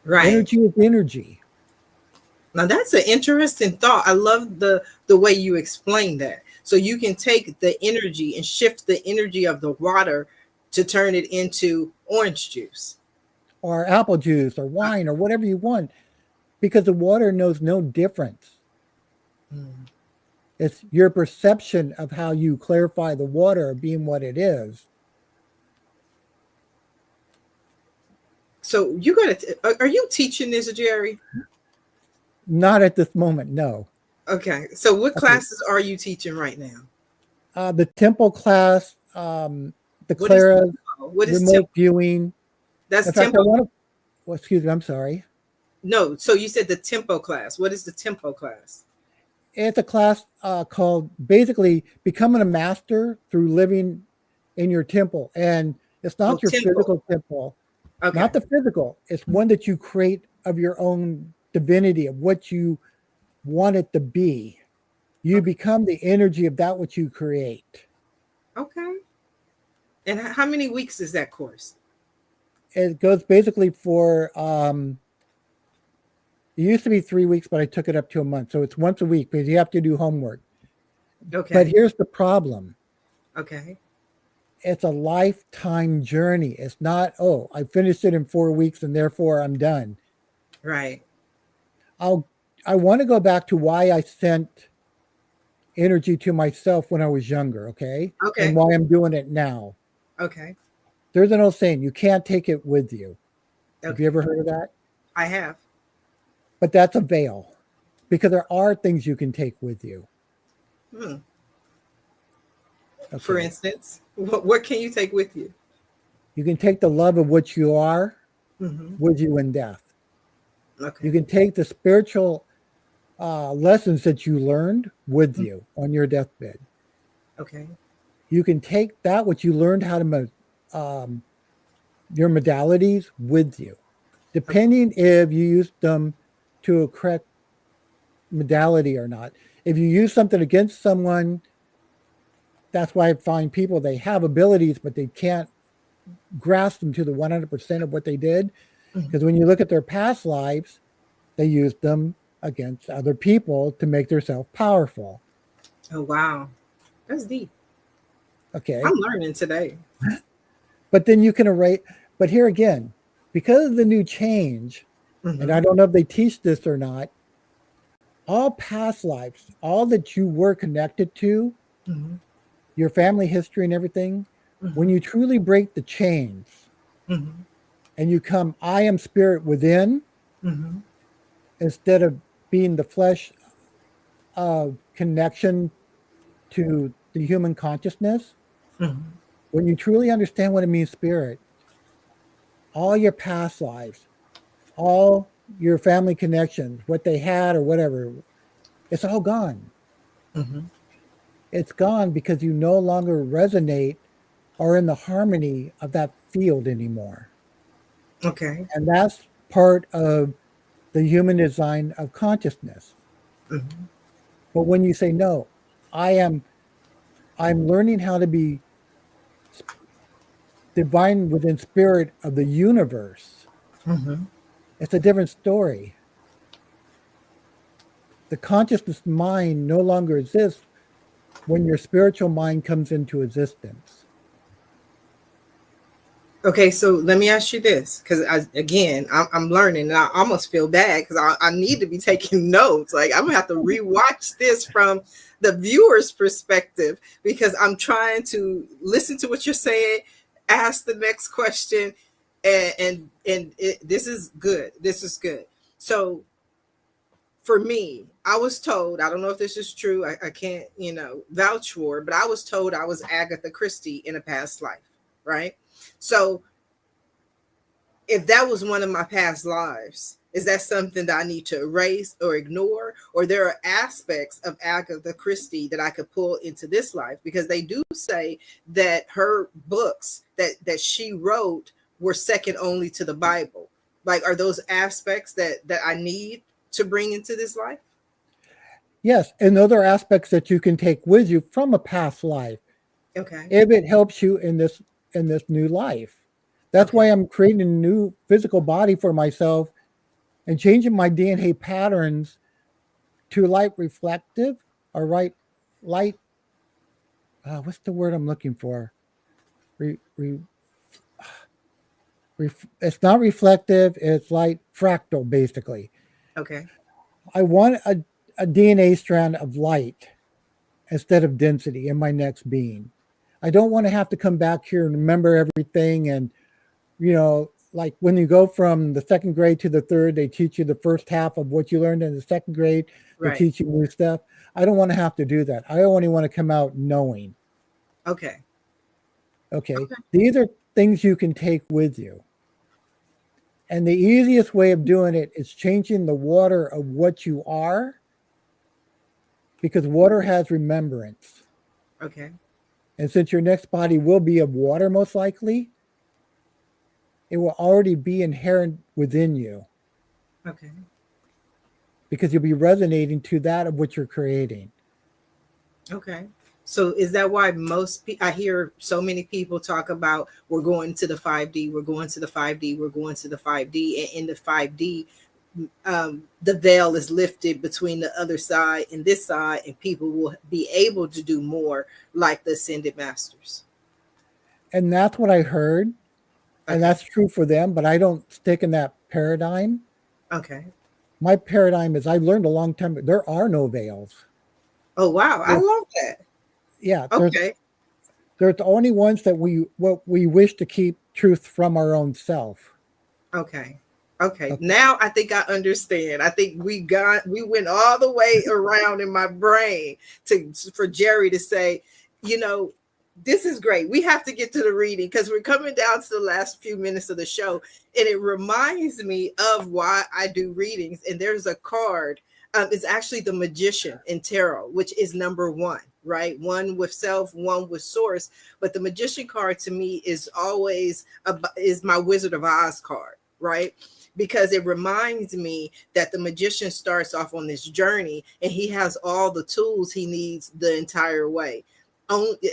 Right. Energy is energy. Now that's an interesting thought. I love the way you explain that. So you can take the energy and shift the energy of the water to turn it into orange juice. Or apple juice or wine or whatever you want, because the water knows no difference. Mm. It's your perception of how you clarify the water being what it is. So you got to are you teaching this, Jerry? Not at this moment, no. Okay. So what Okay. classes are you teaching right now? The temple class, the What is Clara's, tempo? What is remote tempo? viewing. That's In fact, I tempo. want to, well, excuse me, I'm sorry. No, so you said the tempo class. What is the tempo class? It's a class called basically becoming a master through living in your temple. And it's Oh, not your tempo. physical temple, Okay. not the physical. It's one that you create of your own divinity, of what you want it to be. You Okay. become the energy of that which you create. Okay. And how many weeks is that course? It goes basically for, it used to be 3 weeks, but I took it up to a month. So it's once a week because you have to do homework. But Okay. here's the problem. Okay. it's a lifetime journey. It's not, oh, I finished it in 4 weeks and therefore I'm done. Right. I want to go back to why I sent energy to myself when I was younger, okay? And Okay. why I'm doing it now. Okay. There's an old saying, you can't take it with you. Have you Okay. ever heard of that? I have. But that's a veil because there are things you can take with you. Hmm. For Okay. instance, what can you take with you? You can take the love of what you are Mm-hmm. with you in death. You Okay. can take the spiritual lessons that you learned with Mm. you on your deathbed. Okay. You can take that, what you learned how to, um, your modalities with you, Okay. depending if you use them to a correct modality or not. If you use something against someone, that's why I find people, they have abilities, but they can't grasp them to the 100% of what they did. Mhm. Because when you look at their past lives, they used them against other people to make themselves powerful. Oh wow, that's deep. I'm Okay. learning today. But then you can erase, but here again, because of the new change, and Mm-hmm. I don't know if they teach this or not, all past lives, all that you were connected to, Mm-hmm. your family history and everything, when Mm-hmm. you truly break the chains Mm-hmm. and you come, I am spirit within, Mm-hmm. instead of being the flesh of connection to the human consciousness, Mm-hmm. when you truly understand what it means, spirit, all your past lives, all your family connections, what they had or whatever, it's all gone. Mm-hmm. It's gone because you no longer resonate or in the harmony of that field anymore. Okay. And that's part of the human design of consciousness. Mm-hmm. But when you say, no, I am, I'm learning how to be divine within spirit of the universe, Mm-hmm. it's a different story. The consciousness mind no longer exists when your spiritual mind comes into existence. Okay, so let me ask you this, because I'm learning, and I almost feel bad because I need to be taking notes. Like I'm gonna have to rewatch this from the viewer's perspective because I'm trying to listen to what you're saying, ask the next question, this is good. This is good. So for me, I was told, I don't know if this is true, I can't, vouch for it, but I was told I was Agatha Christie in a past life, right? So if that was one of my past lives, is that something that I need to erase or ignore? Or there are aspects of Agatha Christie that I could pull into this life? Because they do say that her books that she wrote were second only to the Bible. Like, are those aspects that I need to bring into this life? Yes, and other aspects that you can take with you from a past life Okay. if it helps you in this new life. That's why Okay. I'm creating a new physical body for myself and changing my DNA patterns to light reflective or right light. What's the word I'm looking for? Re, re, it's not reflective. It's light fractal, basically. Okay. I want a DNA strand of light instead of density in my next being. I don't want to have to come back here and remember everything. And, like when you go from the second grade to the third, they teach you the first half of what you learned in the second grade. They Right. teach you new stuff. I don't want to have to do that. I only want to come out knowing. Okay. Okay. Okay. These are things you can take with you. And the easiest way of doing it is changing the water of what you are, because water has remembrance. Okay. And since your next body will be of water, most likely, it will already be inherent within you Okay. because you'll be resonating to that of what you're creating. Okay. So is that why I hear so many people talk about we're going to the 5D, we're going to the 5D, we're going to the 5D, and in the 5D, the veil is lifted between the other side and this side, and people will be able to do more like the ascended masters. And that's what I heard. And Okay. that's true for them, but I don't stick in that paradigm. Okay. My paradigm is I learned a long time ago, there are no veils. Oh wow, I There, love that. yeah, Okay. there's only ones that we wish to keep truth from our own self. Okay. Okay. Okay. Now I think I understand. I think we went all the way around in my brain to for Jerry to say, you know, this is great. We have to get to the reading because we're coming down to the last few minutes of the show. And it reminds me of why I do readings. And there's a card. It's actually the Magician in tarot, which is number one, right? One with self, one with source. But the Magician card to me is always is my Wizard of Oz card, right? Because it reminds me that the magician starts off on this journey and he has all the tools he needs the entire way.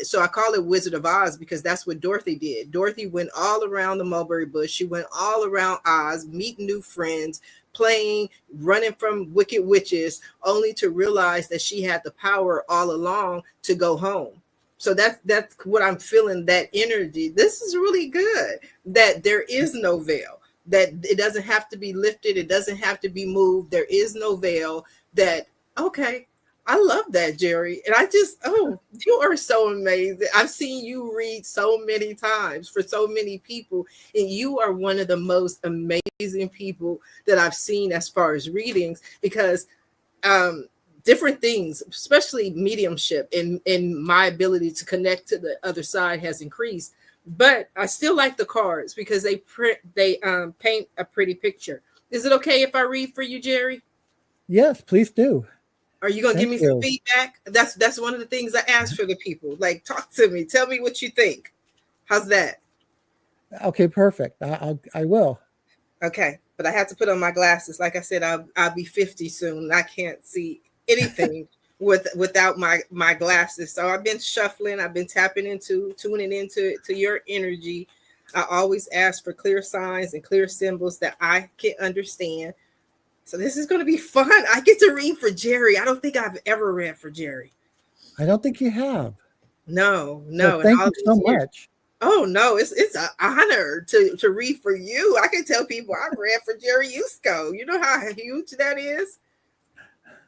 So I call it Wizard of Oz because that's what Dorothy did. Dorothy went all around the mulberry bush. She went all around Oz, meeting new friends, playing, running from wicked witches, only to realize that she had the power all along to go home. So that's what I'm feeling, that energy. This is really good, that there is no veil, that it doesn't have to be lifted, it doesn't have to be moved, there is no veil. That okay, I love that, Jerry. And I just, oh, you are so amazing. I've seen you read so many times for so many people, and you are one of the most amazing people that I've seen as far as readings, because different things, especially mediumship and my ability to connect to the other side has increased. But I still like the cards because they paint a pretty picture. Is it okay if I read for you, Jerry? Yes, please do. Are you gonna give Thank me some you. feedback? That's one of the things I ask for the people. Like, talk to me, tell me what you think. How's that? Okay, perfect. I will. Okay, but I have to put on my glasses. Like I said, I'll be 50 soon. I can't see anything without my glasses. So I've been shuffling. I've been tuning into to your energy. I always ask for clear signs and clear symbols that I can understand. So this is going to be fun. I get to read for Jerry. I don't think I've ever read for Jerry. I don't think you have. No, So no, in thank all you so these years. much. Oh no, it's an honor to read for you. I can tell people I've read for Jerry Yusko. You know how huge that is?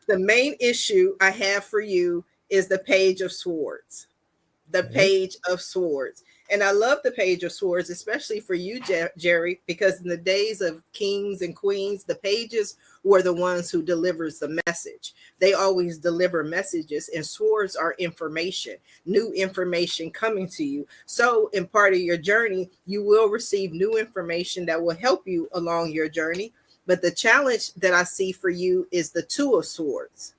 The main issue I have for you is the Page of Swords. The Okay. Page of Swords. And I love the Page of Swords, especially for you, Jerry, because in the days of kings and queens, the pages were the ones who delivers the message. They always deliver messages, and swords are information, new information coming to you. So in part of your journey, you will receive new information that will help you along your journey. But the challenge that I see for you is the Two of Swords.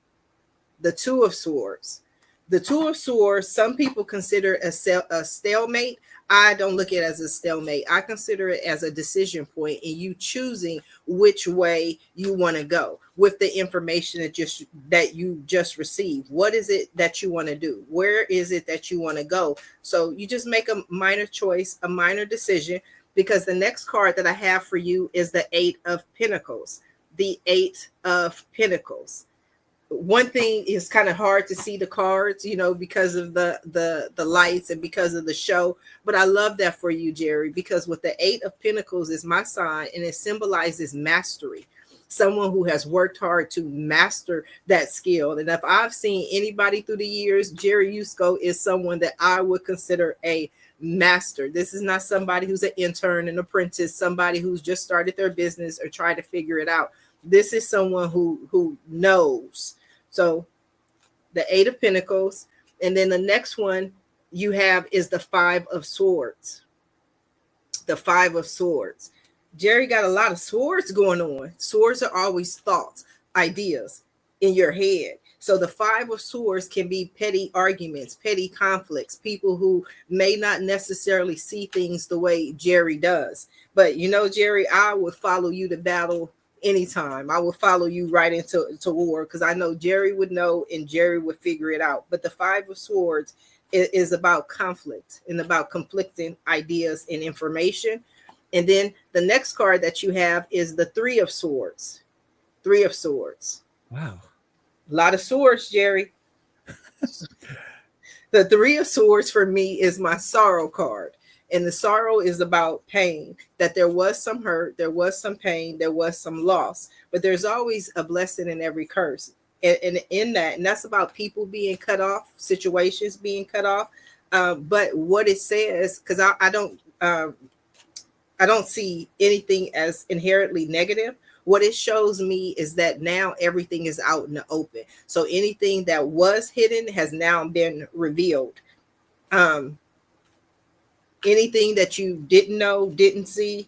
The Two of Swords. The Two of Swords, some people consider a stalemate. I don't look at it as a stalemate. I consider it as a decision point in you choosing which way you want to go with the information that you just received. What is it that you want to do? Where is it that you want to go? So you just make a minor choice, a minor decision, because the next card that I have for you is the Eight of Pentacles. The Eight of Pentacles. One thing is kind of hard to see the cards, because of the lights and because of the show. But I love that for you, Jerry, because with the Eight of Pentacles is my sign, and it symbolizes mastery. Someone who has worked hard to master that skill. And if I've seen anybody through the years, Jerry Yusko is someone that I would consider a master. This is not somebody who's an intern, an apprentice, somebody who's just started their business or tried to figure it out. This is someone who knows. So the Eight of Pentacles, and then the next one you have is the Five of Swords. The Five of Swords. Jerry got a lot of swords going on. Swords are always thoughts, ideas in your head. So the Five of Swords can be petty arguments, petty conflicts, people who may not necessarily see things the way Jerry does. But Jerry, I would follow you to battle anytime. I would follow you right into war, because I know Jerry would know and Jerry would figure it out. But the Five of Swords is about conflict and about conflicting ideas and information. And then the next card that you have is the Three of Swords. Three of Swords. Wow. A lot of swords, Jerry. The Three of Swords for me is my sorrow card. And the sorrow is about pain, that there was some hurt, there was some pain, there was some loss, but there's always a blessing in every curse. And in that, and that's about people being cut off, situations being cut off. But what it says, because I don't see anything as inherently negative. What it shows me is that now everything is out in the open. So anything that was hidden has now been revealed. Um, Anything that you didn't know, didn't see,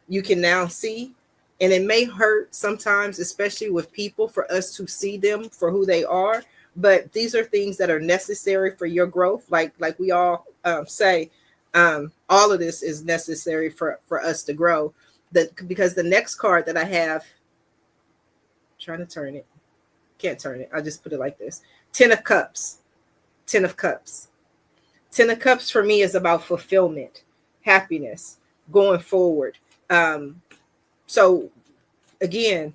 you can now see. And it may hurt sometimes, especially with people, for us to see them for who they are. But these are things that are necessary for your growth. Like we all say, all of this is necessary for us to grow. Because the next card that I have, trying to turn it, can't turn it. I just put it like this. 10 of Cups. 10 of Cups. 10 of Cups for me is about fulfillment, happiness, going forward. So again,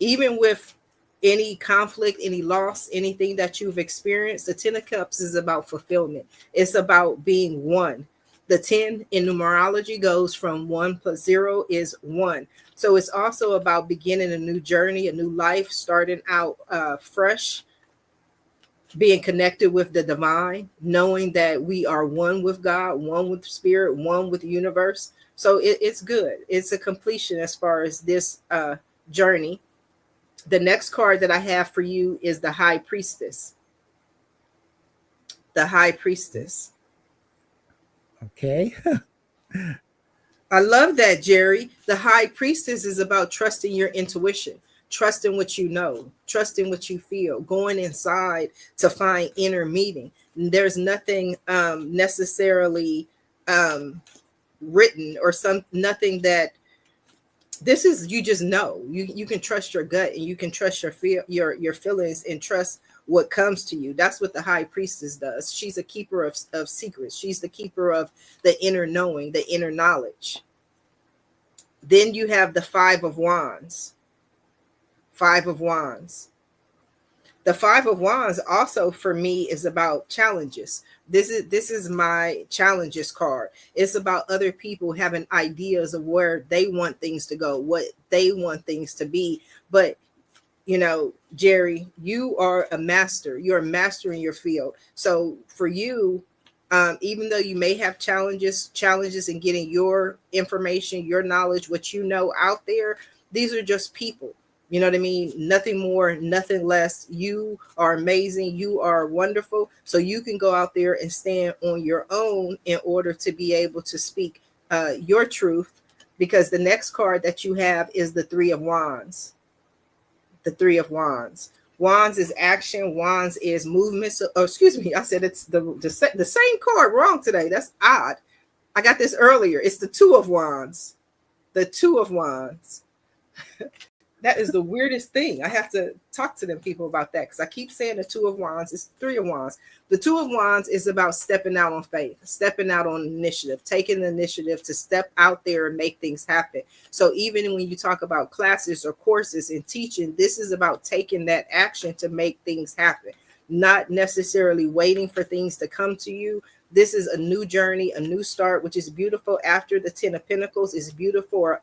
even with any conflict, any loss, anything that you've experienced, the 10 of Cups is about fulfillment. It's about being one. The 10 in numerology goes from 1 plus 0 is 1. So it's also about beginning a new journey, a new life, starting out fresh, being connected with the divine, knowing that we are one with God, one with spirit, one with the universe. So it's good. It's a completion as far as this journey. The next card that I have for you is the High Priestess. The High Priestess. Okay. I love that, Jerry. The High Priestess is about trusting your intuition, trusting what you know, trusting what you feel, going inside to find inner meaning. There's nothing necessarily written or nothing that this is, you just know. You can trust your gut, and you can trust your feelings, and trust what comes to you. That's what the High Priestess does. She's a keeper of secrets. She's the keeper of the inner knowing, the inner knowledge. Then you have the Five of Wands. Five of Wands. The Five of Wands also for me is about challenges. This is my challenges card. It's about other people having ideas of where they want things to go, what they want things to be. But you know, Jerry, you are a master. You're a master in your field. So for you, even though you may have challenges in getting your information, your knowledge, what you know out there, these are just people. You know what I mean? Nothing more, nothing less. You are amazing. You are wonderful. So you can go out there and stand on your own in order to be able to speak your truth. Because the next card that you have is the Three of Wands. The Three of Wands. Wands is action. Wands is movement. So, excuse me. I said it's the same card wrong today. That's odd. I got this earlier. It's the Two of Wands. The Two of Wands. That is the weirdest thing. I have to talk to them people about that, because I keep saying the Two of Wands. It's Three of Wands. The Two of Wands is about stepping out on faith, stepping out on initiative, taking the initiative to step out there and make things happen. So even when you talk about classes or courses and teaching, this is about taking that action to make things happen, not necessarily waiting for things to come to you. This is a new journey, a new start, which is beautiful. After the 10 of Pentacles is beautiful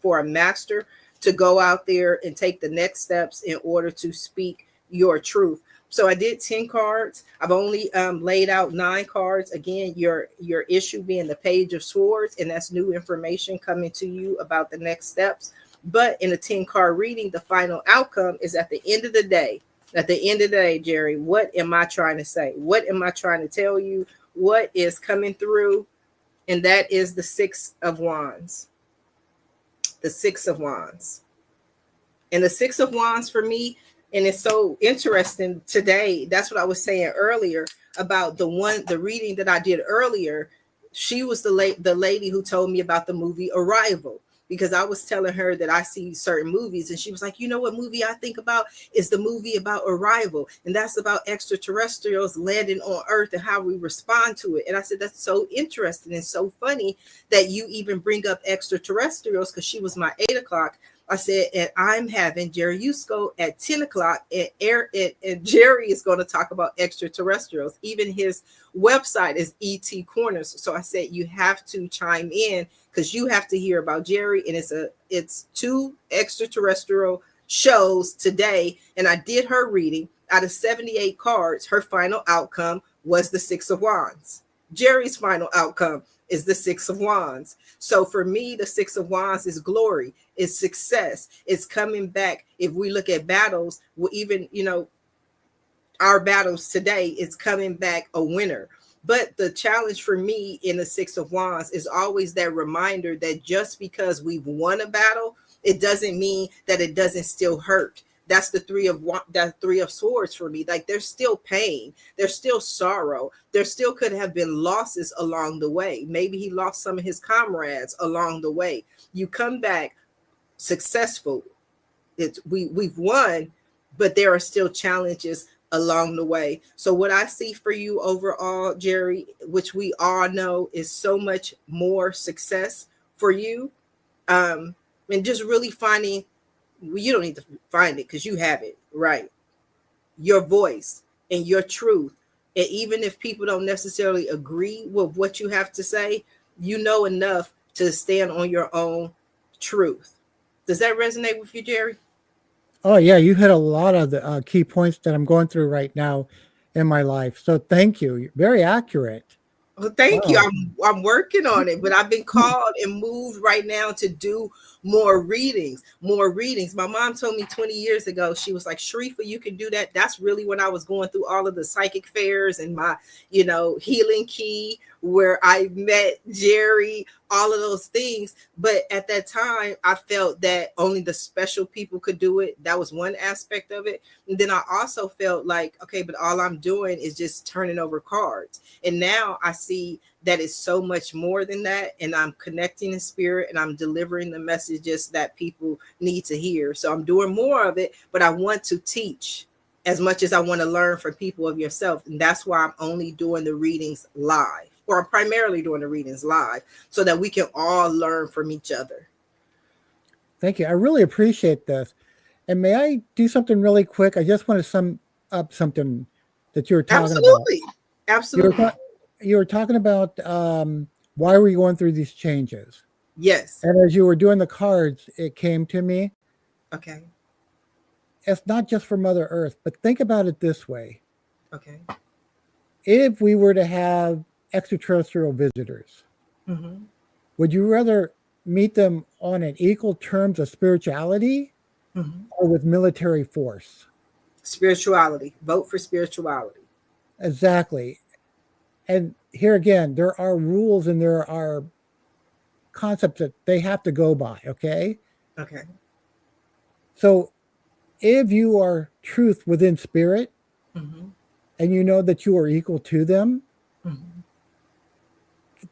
for a master to go out there and take the next steps in order to speak your truth. So I did 10 cards. I've only laid out 9 cards. Again, your issue being the Page of Swords, and that's new information coming to you about the next steps. But in a 10 card reading, the final outcome is at the end of the day. At the end of the day, Jerry, what am I trying to say? What am I trying to tell you? What is coming through? And that is the Six of Wands. The Six of Wands. And the Six of Wands for me, and it's so interesting today. That's what I was saying earlier about the reading that I did earlier. She was the lady who told me about the movie Arrival, because I was telling her that I see certain movies, and she was like, you know what movie I think about is the movie about Arrival, and that's about extraterrestrials landing on Earth and how we respond to it. And I said, that's so interesting and so funny that you even bring up extraterrestrials, because she was my 8 o'clock I said, and I'm having Jerry Yusko at 10 o'clock, and Jerry is going to talk about extraterrestrials. Even his website is ET Corners. So I said, you have to chime in because you have to hear about Jerry. And it's 2 extraterrestrial shows today. And I did her reading. Out of 78 cards, her final outcome was the 6 of Wands. Jerry's final outcome is the 6 of Wands. So for me, the 6 of Wands is glory, is success, is coming back. If we look at battles, well, even, our battles today, is coming back a winner. But the challenge for me in the 6 of Wands is always that reminder that just because we've won a battle, it doesn't mean that it doesn't still hurt. That's the 3 of swords for me. Like, there's still pain, there's still sorrow, there still could have been losses along the way. Maybe he lost some of his comrades along the way. You come back successful. We've won, but there are still challenges along the way. So what I see for you overall, Jerry, which we all know is so much more success for you, and just really finding, you don't need to find it because you have it, right? Your voice and your truth. And even if people don't necessarily agree with what you have to say, you know enough to stand on your own truth. Does that resonate with you, Jerry? Oh, yeah, you hit a lot of the key points that I'm going through right now in my life. So thank you. You're very accurate. Well, thank you. Wow. I'm working on it, but I've been called and moved right now to do more readings, more readings. My mom told me 20 years ago, she was like, Sharifah, you can do that. That's really when I was going through all of the psychic fairs and my, healing key, where I met Jerry, all of those things. But at that time, I felt that only the special people could do it. That was one aspect of it. And then I also felt like, okay, but all I'm doing is just turning over cards. And now I see that it's so much more than that. And I'm connecting in spirit and I'm delivering the messages that people need to hear. So I'm doing more of it, but I want to teach as much as I want to learn from people of yourself. And that's why I'm only doing the readings live, or I'm primarily doing the readings live, so that we can all learn from each other. Thank you. I really appreciate this. And may I do something really quick? I just want to sum up something that you were talking Absolutely. about. Absolutely. You were talking about why were you going through these changes? Yes. And as you were doing the cards, it came to me. Okay. It's not just for Mother Earth, but think about it this way. Okay. If we were to have extraterrestrial visitors, Mm-hmm. would you rather meet them on an equal terms of spirituality or with military force? Spirituality. Vote for spirituality. Exactly. And here again, there are rules and there are concepts that they have to go by, okay? Okay. So if you are truth within spirit and you know that you are equal to them,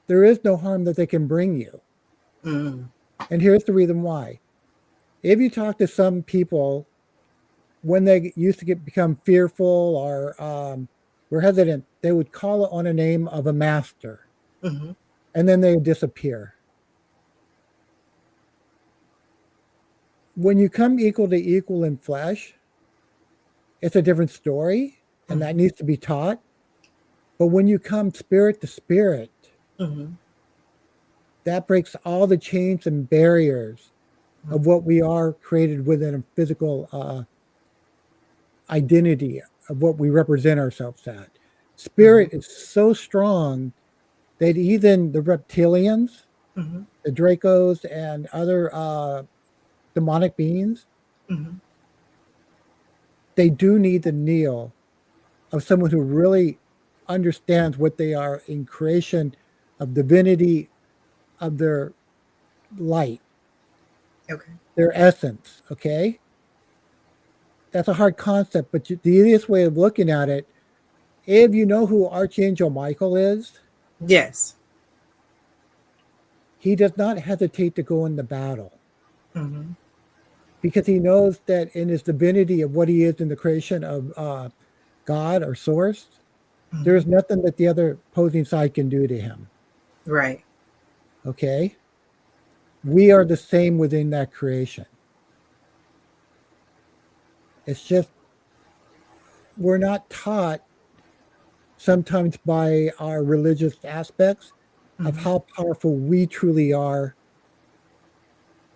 there is no harm that they can bring you. And here's the reason why. If you talk to some people when they used to become fearful or were hesitant, they would call it on a name of a master, and then they would disappear. When you come equal to equal in flesh, it's a different story, and that needs to be taught. But when you come spirit to spirit, that breaks all the chains and barriers of what we are created within a physical identity of what we represent ourselves at. Spirit is so strong that even the reptilians, the Dracos, and other demonic beings, they do need the kneel of someone who really understands what they are in creation of divinity, of their light, their essence, okay? That's a hard concept, but the easiest way of looking at it, if you know who Archangel Michael is, yes, he does not hesitate to go into battle because he knows that in his divinity of what he is in the creation of God or source, there's nothing that the other opposing side can do to him. Right. Okay? We are the same within that creation. It's just we're not taught sometimes by our religious aspects of Mhm. how powerful we truly are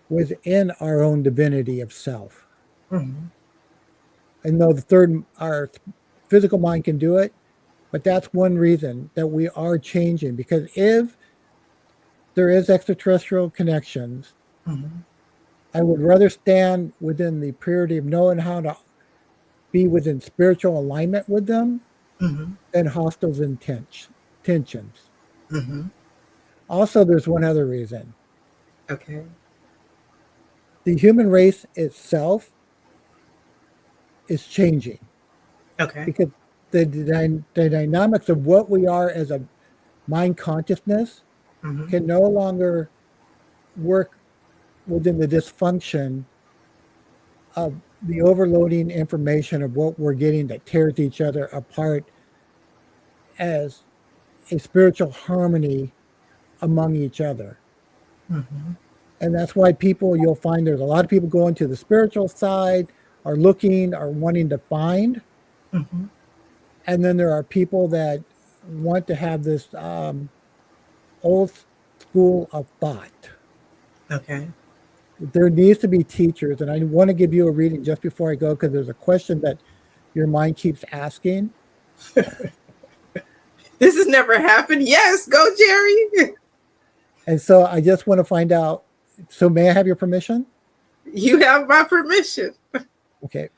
within our own divinity of self. Mhm. I know our physical mind can do it, but that's one reason that we are changing. Because if there is extraterrestrial connections, Mhm. I would rather stand within the purity of knowing how to be within spiritual alignment with them Mhm. than hostile tensions. Mhm. Also, there's one other reason. Okay. The human race itself is changing Okay. because the dynamics of what we are as a mind consciousness Mhm. can no longer work within the dysfunction of the overloading information of what we're getting that tears each other apart as a spiritual harmony among each other. Mhm. And that's why you'll find there's a lot of people going to the spiritual side, are looking, are wanting to find. Mhm. And then there are people that want to have this old school of thought. Okay. There needs to be teachers, and I want to give you a reading just before I go because there's a question that your mind keeps asking. This has never happened. Yes, go Jerry. And so I just want to find out. So, may I have your permission? You have my permission. Okay.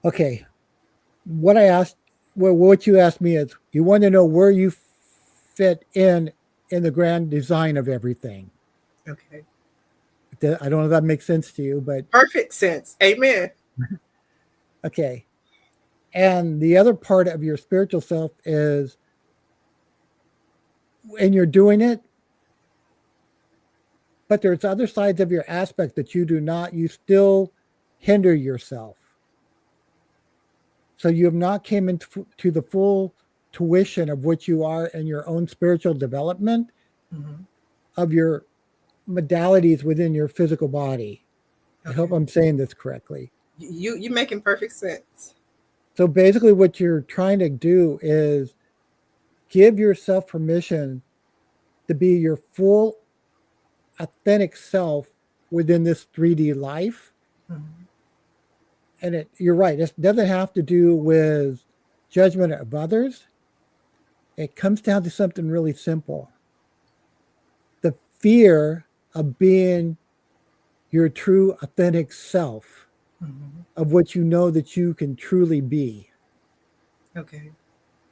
Okay. What I asked, well, what you asked me is you want to know where you fit in the grand design of everything. Okay. I don't know if that makes sense to you, but Perfect sense. Amen. okay. And the other part of your spiritual self is, and you're doing it, but there's other sides of your aspect that you still hinder yourself. So you have not came into to the full tuition of what you are in your own spiritual development Mhm. of your modalities within your physical body. I hope Okay. I'm saying this correctly. You making perfect sense. So basically what you're trying to do is give yourself permission to be your full authentic self within this 3D life. Mhm. And you're right, it doesn't have to do with judgment of others. It comes down to something really simple: the fear of being your true authentic self, Mhm. of what you know that you can truly be. Okay.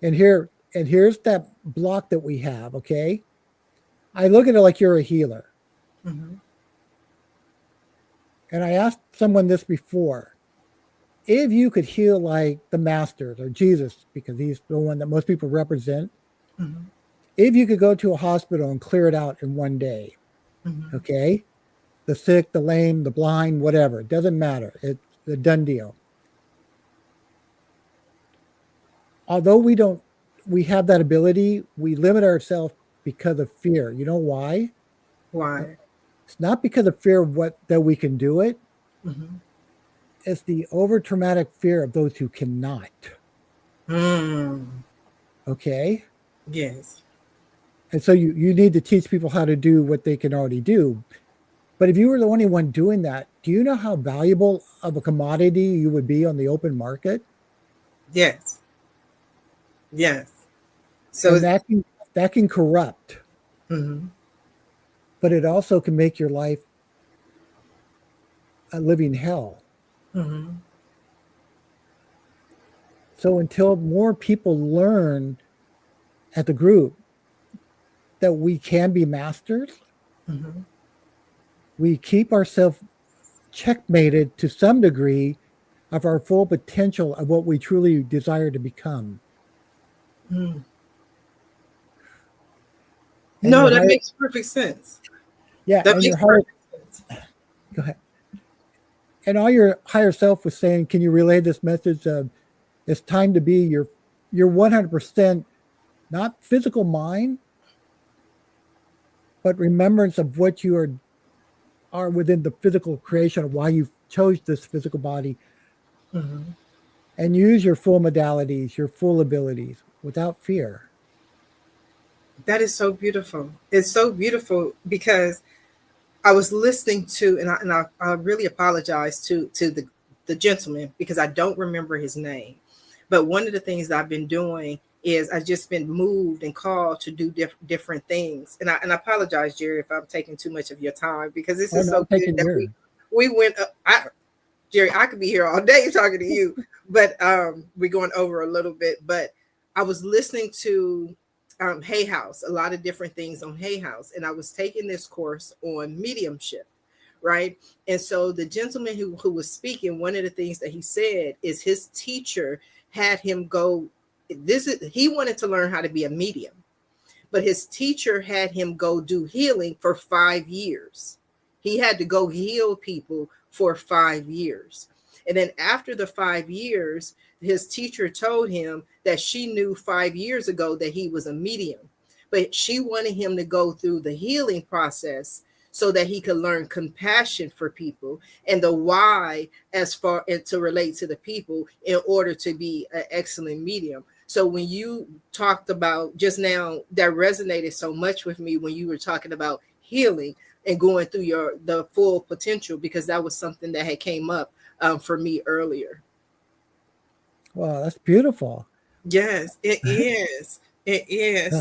And here's that block that we have. Okay, I look at it like you're a healer. Mhm. And I asked someone this before: if you could heal like the masters or Jesus, because he's the one that most people represent, Mhm. if you could go to a hospital and clear it out in one day, Mhm. okay, the sick, the lame, the blind, whatever, it doesn't matter, it's a done deal. Although we have that ability, we limit ourselves because of fear. You know why? Why? It's not because of fear of what that we can do it. Mhm. It's the over traumatic fear of those who cannot. Mm. Okay. Yes. And so you need to teach people how to do what they can already do. But if you were the only one doing that, do you know how valuable of a commodity you would be on the open market? Yes. Yes. So And it's that can corrupt, mhm. but it also can make your life a living hell. Mhm. So until more people learn at the group that we can be masters, Mhm. we keep ourselves checkmated to some degree of our full potential of what we truly desire to become. Mm. And No, your that higher, makes perfect sense. yeah, That and your makes higher, perfect sense. go ahead. And all your higher self was saying, can you relay this message of it's time to be you're 100% not physical mind, but remembrance of what you are within the physical creation of why you chose this physical body, Mhm. and use your full modalities, your full abilities without fear. That is so beautiful. It's so beautiful because I was listening to, and I really apologize to the gentleman because I don't remember his name. But one of the things that I've been doing is I've just been moved and called to do different things. And I apologize, Jerry, if I'm taking too much of your time because this Oh is no, so I'm good taking that yours. we went up. Jerry, I could be here all day talking to you, but we're going over a little bit. But I was listening to Hay House, a lot of different things on Hay House, and I was taking this course on mediumship, right? And so the gentleman who was speaking, one of the things that he said is his teacher had him go. He wanted to learn how to be a medium, but his teacher had him go do healing for 5 years. He had to go heal people for 5 years. And then after the 5 years, his teacher told him that she knew 5 years ago that he was a medium, but she wanted him to go through the healing process so that he could learn compassion for people and the why as far and to relate to the people in order to be an excellent medium. So when you talked about just now, that resonated so much with me when you were talking about healing and going through the full potential, because that was something that had came up for me earlier. Wow, that's beautiful. Yes, it is. It Uh, is.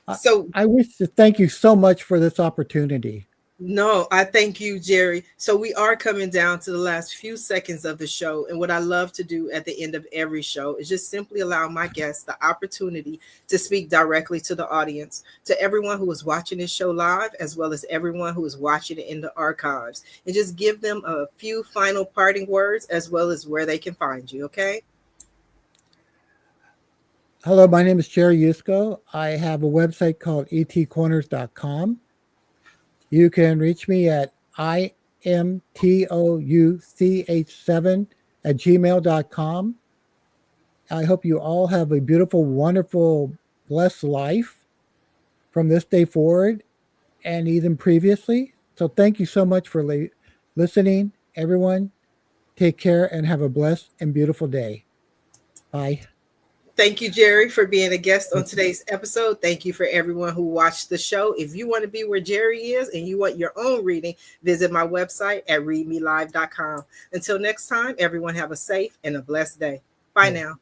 I, So I wish to thank you so much for this opportunity. no, I thank you, Jerry. So we are coming down to the last few seconds of the show. And what I love to do at the end of every show is just simply allow my guests the opportunity to speak directly to the audience, to everyone who is watching this show live, as well as everyone who is watching it in the archives, and just give them a few final parting words as well as where they can find you. Okay. Hello, my name is Jerry Yusko. I have a website called etcorners.com. You can reach me at imtouch7 at gmail.com. I hope you all have a beautiful, wonderful, blessed life from this day forward and even previously. So thank you so much for listening, everyone. Take care and have a blessed and beautiful day. Bye. Thank you, Jerry, for being a guest on today's episode. Thank you for everyone who watched the show. If you want to be where Jerry is and you want your own reading, visit my website at readmelive.com. Until next time, everyone have a safe and a blessed day. Bye now.